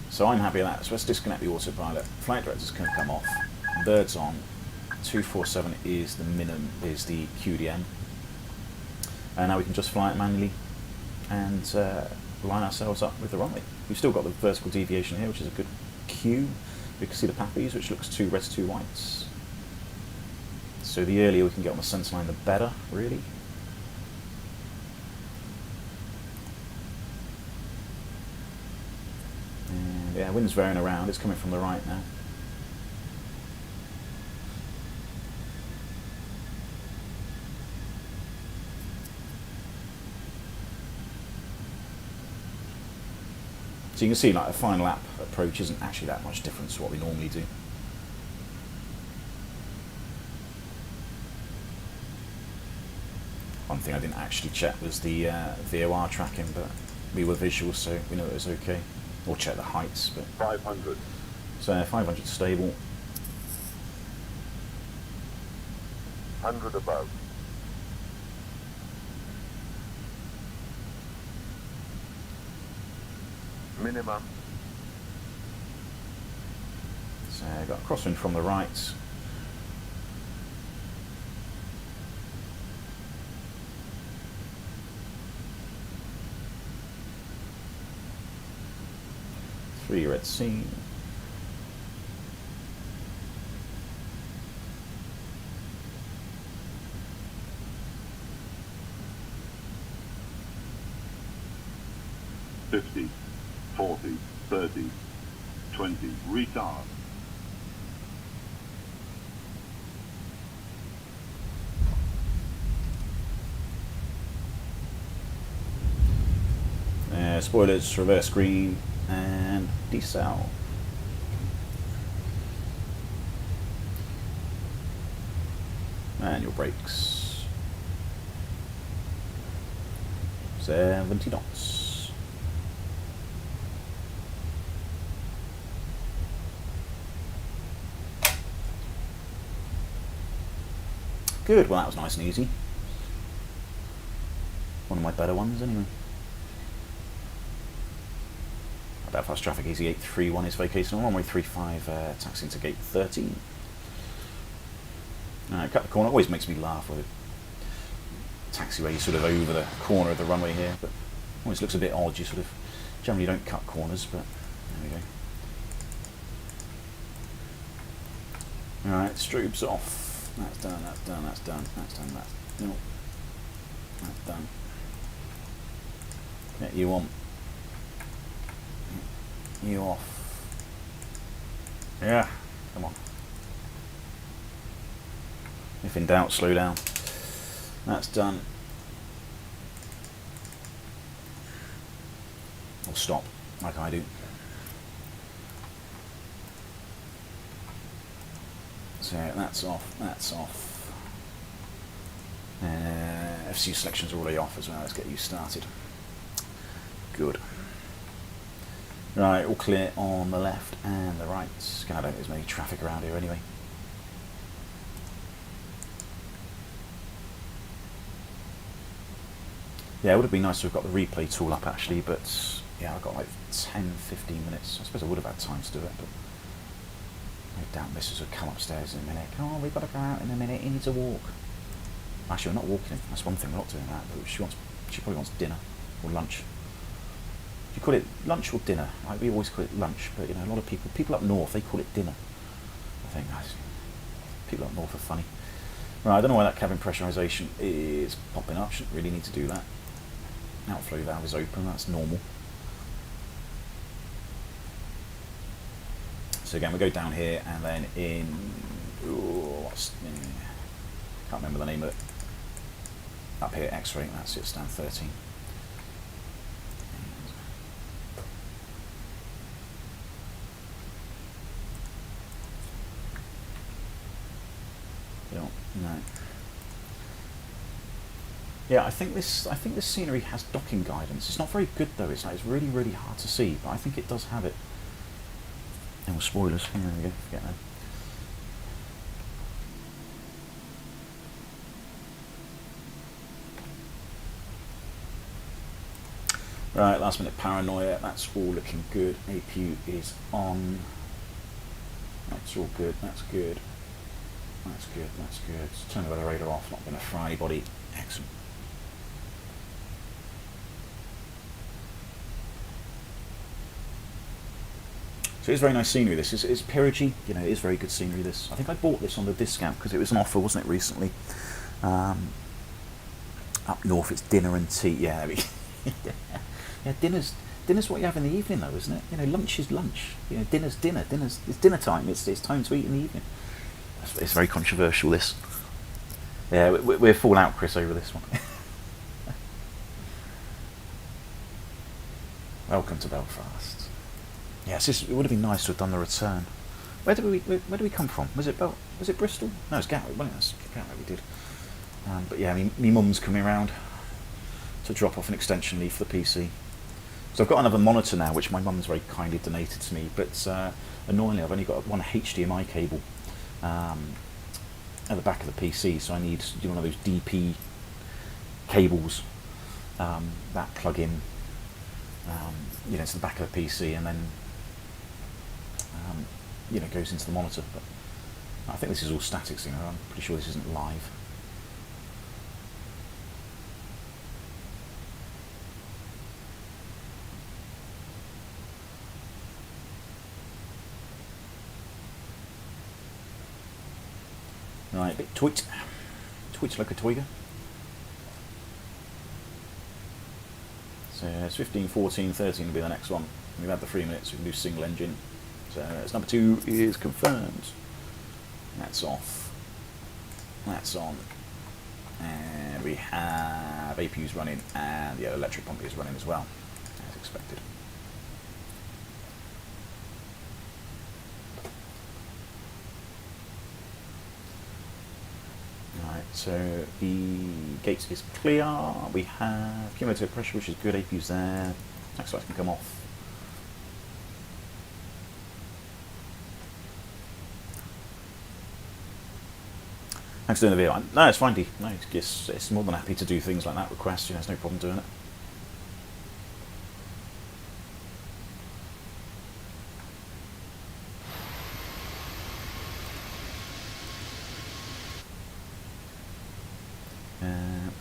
So I'm happy with that. So let's disconnect the autopilot. Flight director's can come off. Birds on. 247 is the minimum, is the QDM. And now we can just fly it manually and line ourselves up with the runway. We've still got the vertical deviation here, which is a good cue. We can see the pappies, which looks 2 reds, 2 whites. So the earlier we can get on the centre line, the better, really. And yeah, wind's veering around. It's coming from the right now. So you can see, like, a final lap approach isn't actually that much different to what we normally do. One thing I didn't actually check was the VOR tracking, but we were visual, so we know it was okay. Or check the heights, but 500. So 500 stable. 100 above. Minimum. So got a crosswind from the right. 3 Red Sea. $50, $40, $30, $20, retard. Spoilers, reverse green, and decel. Manual brakes. 70 knots. Good, well that was nice and easy. One of my better ones anyway. Belfast traffic easy 831 is vacating on runway 35, taxiing to gate 13. Cut the corner, always makes me laugh with it. Taxiway sort of over the corner of the runway here, but always looks a bit odd. You sort of generally don't cut corners, but there we go. Alright, strobes off. That's done, that's done, that's done, that's done, that's no. That's done. Get you on. You off. Yeah, come on. If in doubt, slow down. That's done. Or stop, like I do. So that's off, that's off. FC selections are already off as well, let's get you started. Good. Right, all clear on the left and the right. I don't think there's many traffic around here anyway. Yeah, it would have been nice to have got the replay tool up actually, but yeah, I've got like 10-15 minutes. I suppose I would have had time to do it, but I doubt Mrs. would come upstairs in a minute. Oh, we've got to go out in a minute, he needs a walk. Actually, we're not walking, that's one thing, we're not doing that, but she probably wants dinner or lunch. Do you call it lunch or dinner? Like we always call it lunch, but you know, a lot of people up north, they call it dinner. I think people up north are funny. Right, I don't know why that cabin pressurisation is popping up. Shouldn't really need to do that. Outflow valve is open, that's normal. So again, we go down here and then in. Can't remember the name of it. Up here, X-ray. That's it. Stand 13. No. Yeah, I think this scenery has docking guidance. It's not very good though. It's really really hard to see, but I think it does have it. And well, spoilers. There we go. Forget that. Right, last minute paranoia. That's all looking good. APU is on. That's all good. That's good. That's good, that's good. Turn the weather radar off, not going to fry anybody. Excellent. So it's very nice scenery this. It's Pyreegue, you know, it is very good scenery this. I think I bought this on the discount because it was an offer, wasn't it, recently? Up north it's dinner and tea. Yeah, yeah, dinner's what you have in the evening though, isn't it? You know, lunch is lunch. You know, dinner's dinner. It's dinner time. It's time to eat in the evening. It's very controversial, this. Yeah, we're falling out, Chris, over this one. Welcome to Belfast. Yes, it would have been nice to have done the return. Where did we come from? Was it Bristol? No, it's Gatwick. Well, that's Gatwick we did. But yeah, me mum's coming around to drop off an extension lead for the PC. So I've got another monitor now, which my mum's very kindly donated to me. But annoyingly, I've only got one HDMI cable. At the back of the PC, so I need one of those DP cables that plug in, you know, to the back of the PC, and then you know, goes into the monitor. But I think this is all static, you know. I'm pretty sure this isn't live. Right, bit tweet like a twigger. So it's 15, 14, 13 will be the next one. We've had the 3 minutes, we can do single engine. So it's number 2 is confirmed. That's off. That's on. And we have APUs running, and the electric pump is running as well, as expected. Right, so the gate is clear. We have cumulative pressure, which is good. APUs there. Next lights can come off. Thanks for doing the video. No, it's fine, D. No, it's more than happy to do things like that. Request, you know, there's no problem doing it.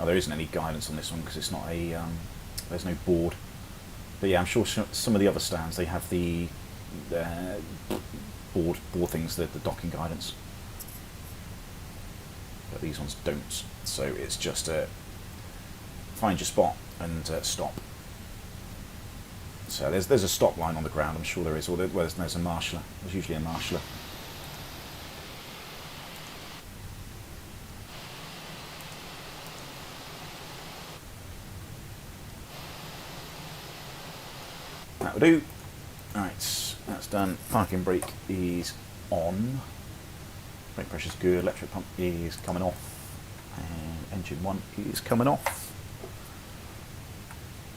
Oh, there isn't any guidance on this one because it's not a. There's no board. But yeah, I'm sure some of the other stands they have the board things, the docking guidance. But these ones don't, so it's just find your spot and stop. So there's a stop line on the ground, I'm sure there is, or there's a marshaller. There's usually a marshaller. That will do. Right, that's done. Parking brake is on. Brake pressure's good, electric pump is coming off, and engine 1 is coming off.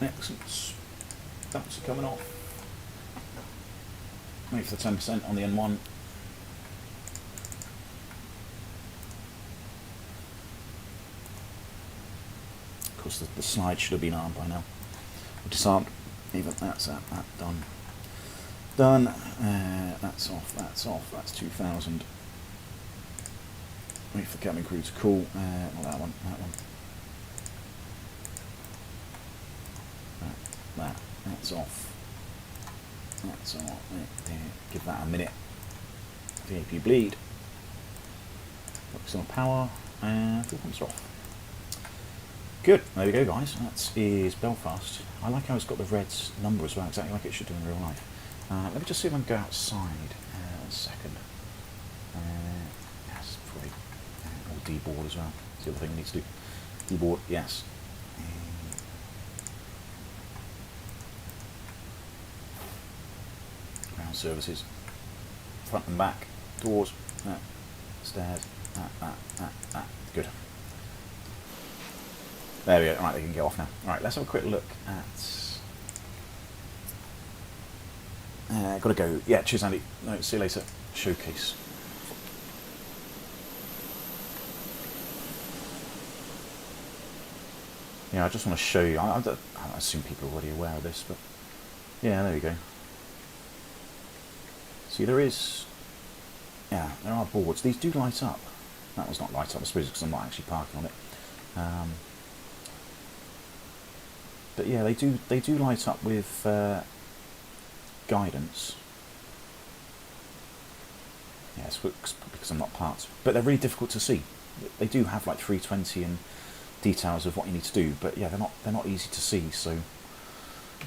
Excellent. That's coming off. Wait for the 10% on the N1. Of course, the slide should have been armed by now. Disarmed. Even that's that done. Done. That's off. That's off. That's 2,000. Wait for the cabin crew to call. Not that one. That one. That's off. That's off. Give that a minute. VAP bleed. Focus on power. And fuel pumps are off. Good. There we go, guys. That is Belfast. I like how it's got the red number as well, exactly like it should do in real life. Let me just see if I can go outside. 1 second. Yes, probably. Or D-board as well. That's the other thing we need to do. D-board, yes. Ground services. Front and back. Doors. Stairs. That. Good. There we go. Right, they can go off now. Right, let's have a quick look at... gotta go. Yeah, cheers, Andy. No, see you later. Showcase. Yeah, I just want to show you. I assume people are already aware of this, but yeah, there we go. See, there is. Yeah, there are boards. These do light up. That one's not light up, I suppose, because I'm not actually parking on it. But yeah, they do light up with guidance. Yes, because I'm not parked. But they're really difficult to see. They do have like 320 and details of what you need to do, but yeah, they're not easy to see. So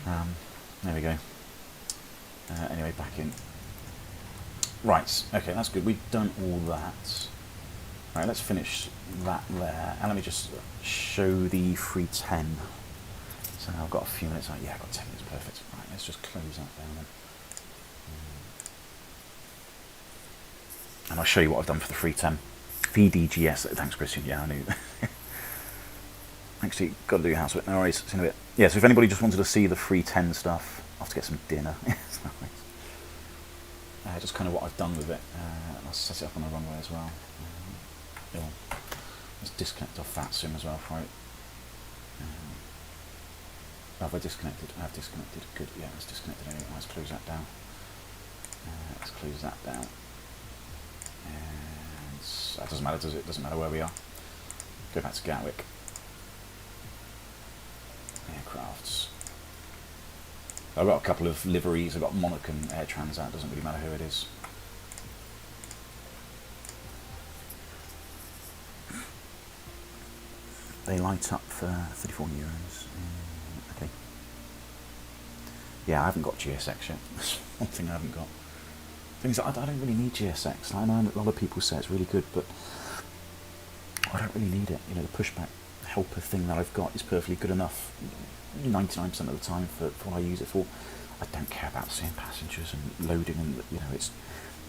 there we go. Anyway, back in. Right. Okay, that's good. We've done all that. Right, let's finish that there, and let me just show the 310. So I've got a few minutes. Yeah, I've got 10 minutes. Perfect. Right, let's just close that down then. And I'll show you what I've done for the 310. VDGS. Thanks, Christian. Yeah, I knew. Actually, got to do your housework. No worries. See you in a bit. Yeah, so if anybody just wanted to see the 310 stuff, I'll have to get some dinner. Just kind of what I've done with it. I'll set it up on the runway as well. Let's disconnect off that sim as well for it. Have I disconnected? I have disconnected. Good. Yeah, it's disconnected anyway. Let's close that down. Let's close that down. And that doesn't matter, does it? Doesn't matter where we are. Go back to Gatwick. Aircrafts. I've got a couple of liveries. I've got Monarch and Air Transat. Doesn't really matter who it is. they light up for 34 euros. Okay. Yeah, I haven't got GSX yet. That's one thing I haven't got. Things I don't really need GSX. I know a lot of people say it's really good, but I don't really need it. You know, the pushback helper thing that I've got is perfectly good enough 99% of the time for what I use it for. I don't care about seeing passengers and loading, and you know,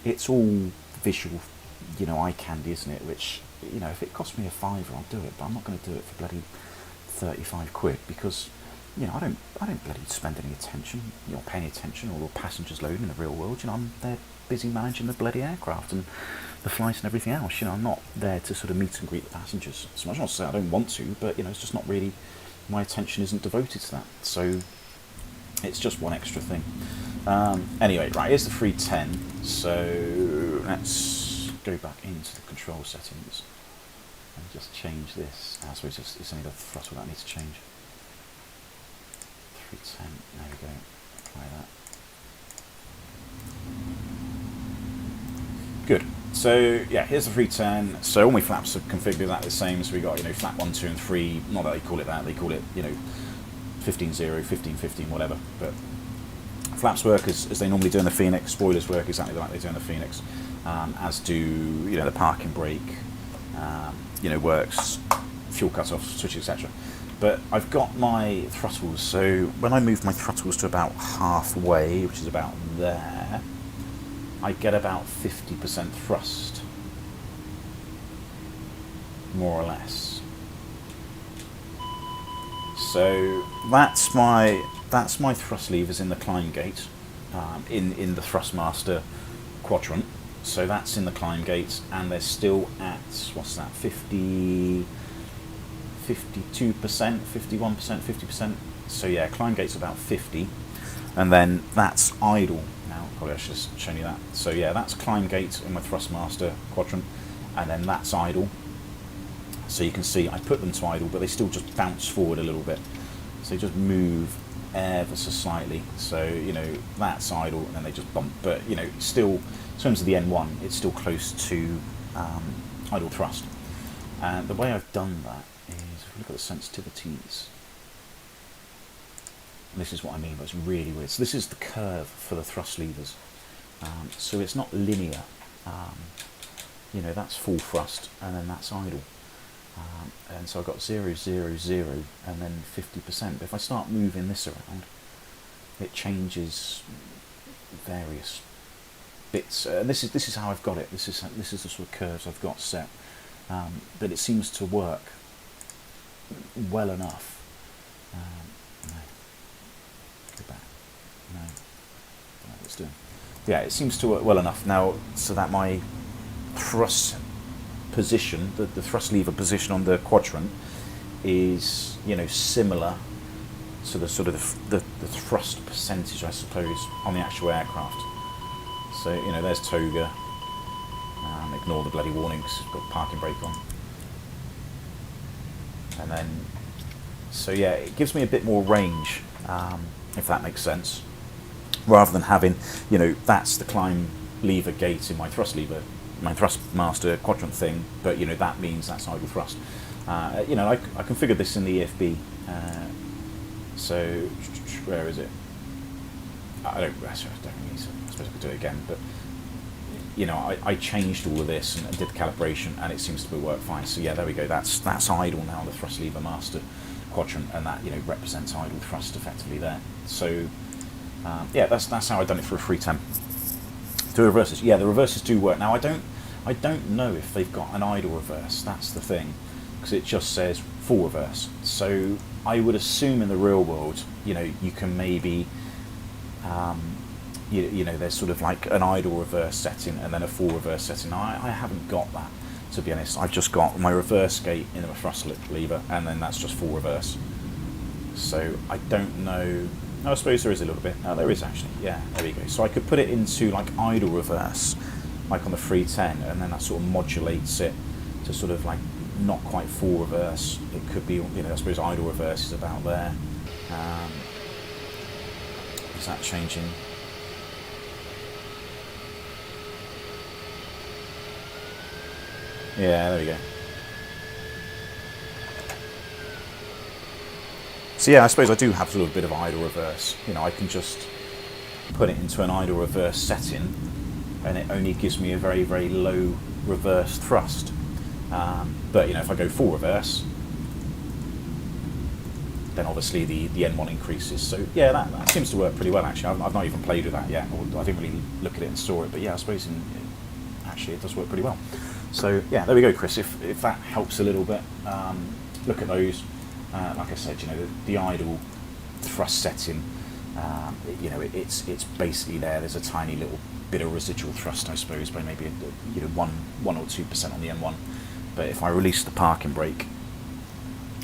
it's all visual, you know, eye candy, isn't it? Which, you know, if it costs me a fiver, I'll do it, but I'm not going to do it for bloody 35 quid because, you know, I don't bloody spend any attention, you know, pay any attention, or passengers loading in the real world. You know, I'm there busy managing the bloody aircraft and the flights and everything else. You know, I'm not there to sort of meet and greet the passengers. So much not to say I don't want to, but you know, it's just not really, my attention isn't devoted to that. So it's just one extra thing. Anyway, right, here's the 310. So let's go back into the control settings and just change this. I suppose it's only the throttle that needs to change. 310, there we go, apply that. Good. So yeah, here's the 310. So all my flaps are configured exactly the same. So we got, you know, flap 1, 2 and 3. Not that they call it that, they call it, you know, 15-0, 15-15, whatever. But flaps work as they normally do in the Fenix. Spoilers work exactly like they do in the Fenix. As do, you know, the parking brake, you know, works, fuel cut-off, switches, etc. But I've got my throttles, so when I move my throttles to about halfway, which is about there, I get about 50% thrust, more or less. So that's my thrust levers in the climb gate, in the Thrustmaster quadrant. So that's in the climb gate, and they're still at, what's that, 52%, 51%, 50%. So yeah, climb gate's about 50, and then that's idle. Now, probably I should have shown you that. So yeah, that's climb gate in my Thrustmaster quadrant, and then that's idle. So you can see I put them to idle, but they still just bounce forward a little bit. So they just move ever so slightly. So, you know, that's idle, and then they just bump. But, you know, still, in terms of the N1, it's still close to idle thrust. And the way I've done that is, if we look at the sensitivities, and this is what I mean, but it's really weird. So this is the curve for the thrust levers. So it's not linear. You know, that's full thrust, and then that's idle. And so I've got 0, 0, 0, and then 50%. But if I start moving this around, it changes various bits. And this is how I've got it. This is the sort of curves I've got set. But it seems to work well enough. No. Go back. No. Don't know what it's doing. Yeah, it seems to work well enough now, so that my thrust position, the thrust lever position on the quadrant, is, you know, similar to the sort of the thrust percentage, I suppose, on the actual aircraft. So, you know, there's toga. Ignore the bloody warning because it's got parking brake on. And then, so yeah, it gives me a bit more range, if that makes sense, rather than having, you know, that's the climb lever gate in my thrust lever, my Thrustmaster quadrant thing, but, you know, that means that's idle thrust. You know, I configured this in the EFB, so where is it? I don't need to, I suppose I could do it again, but, you know, I changed all of this and did the calibration, and it seems to work fine. So yeah, there we go. That's idle now, the thrust lever master quadrant, and that, you know, represents idle thrust effectively there. So yeah, that's how I've done it for a 310. The reverses, yeah, the reverses do work. Now I don't know if they've got an idle reverse. That's the thing, because it just says full reverse. So I would assume in the real world, you know, you can maybe you know, there's sort of like an idle reverse setting and then a full reverse setting. Now, I haven't got that, to be honest. I've just got my reverse gate in my thrust lever, and then that's just full reverse. So I don't know. No, I suppose there is a little bit. No, there is actually. Yeah, there we go. So I could put it into like idle reverse, like on the 310, and then that sort of modulates it to sort of like not quite full reverse. It could be, you know, I suppose idle reverse is about there. Is that changing? Yeah, there we go. So yeah, I suppose I do have sort of a bit of idle reverse. You know, I can just put it into an idle reverse setting, and it only gives me a very, very low reverse thrust. But you know, if I go full reverse, then obviously the N1 increases. So yeah, that seems to work pretty well actually. I've not even played with that yet, or I didn't really look at it and saw it. But yeah, I suppose actually it does work pretty well. So yeah, there we go, Chris. If that helps a little bit, look at those. Like I said, you know, the idle thrust setting, you know, it's basically there. There's a tiny little bit of residual thrust, I suppose, by maybe you know 1 or 2% on the M1. But if I release the parking brake,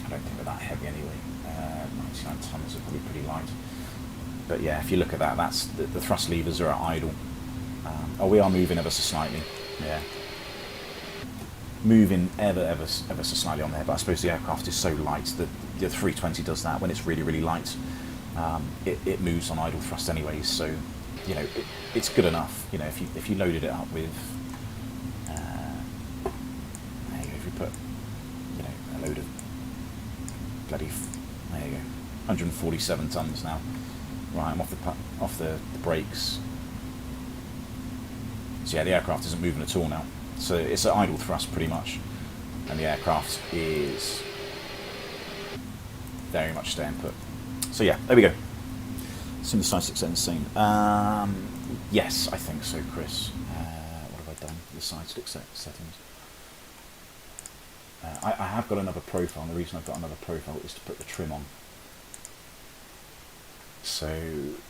I don't think they're that heavy anyway. 99 tons are probably pretty light. But yeah, if you look at that, that's the thrust levers are at idle. Oh, we are moving ever so slightly. Yeah. Moving ever so slightly on there, but I suppose the aircraft is so light that the 320 does that when it's really, really light. It moves on idle thrust anyways, so you know it's good enough. You know, if you loaded it up with, there you go, if you put, you know, a load of bloody, there you go, 147 tons now. Right, I'm off the brakes. So yeah, the aircraft isn't moving at all now. So it's at idle thrust pretty much, and the aircraft is very much staying put. So yeah, there we go. Single side 6 insane. Yes, I think so, Chris. What have I done? The side stick settings. I have got another profile, and the reason I've got another profile is to put the trim on. So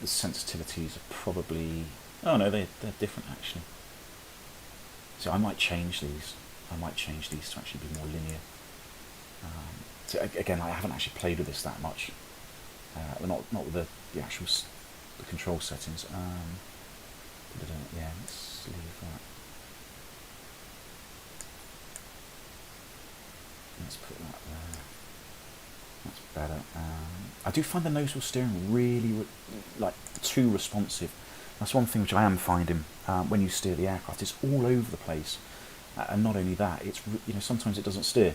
the sensitivities are probably... Oh no, they're different actually. So I might change these. I might change these to actually be more linear. So again, I haven't actually played with this that much. Not with the actual the control settings. Yeah, let's leave that. Let's put that there. That's better. I do find the nose wheel steering really like too responsive. That's one thing which I am finding when you steer the aircraft. It's all over the place, and not only that, it's, you know, sometimes it doesn't steer,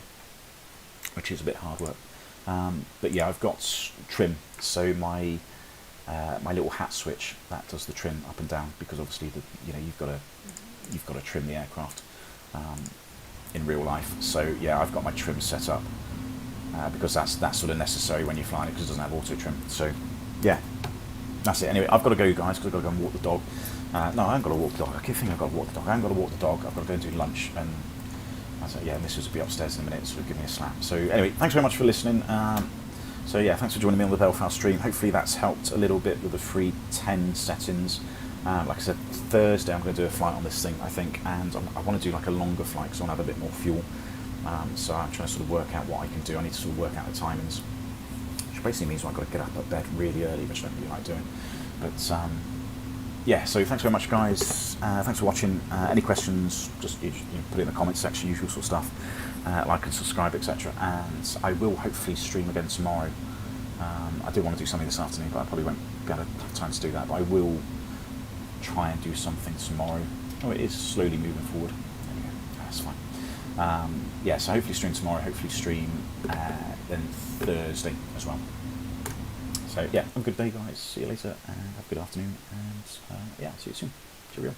which is a bit hard work. But yeah, I've got trim, so my little hat switch that does the trim up and down, because obviously you know you've got to trim the aircraft in real life. So yeah, I've got my trim set up because that's sort of necessary when you're flying it, because it doesn't have auto trim. So yeah. That's it. Anyway, I've got to go, guys, because I've got to go and walk the dog. No, I haven't got to walk the dog. I keep thinking I've got to walk the dog. I haven't got to walk the dog. I've got to go and do lunch. And I said, yeah, Mrs. will be upstairs in a minute, so give me a slap. So anyway, thanks very much for listening. So yeah, thanks for joining me on the Belfast stream. Hopefully that's helped a little bit with the 310 settings. Like I said, Thursday I'm going to do a flight on this thing, I think, and I want to do like a longer flight because I want to have a bit more fuel. So I'm trying to sort of work out what I can do. I need to sort of work out the timings. Which basically means I've got to get up at bed really early, which I don't really like doing. But yeah, so thanks very much, guys. Thanks for watching. Any questions, just you put it in the comments section, usual sort of stuff. Like and subscribe, etc. And I will hopefully stream again tomorrow. I do want to do something this afternoon, but I probably won't be able to have time to do that. But I will try and do something tomorrow. Oh, it is slowly moving forward. There we go. That's fine. Yeah, so hopefully stream tomorrow, hopefully stream then Thursday as well. So yeah, have a good day, guys. See you later, and have a good afternoon, and yeah, see you soon. Cheerio.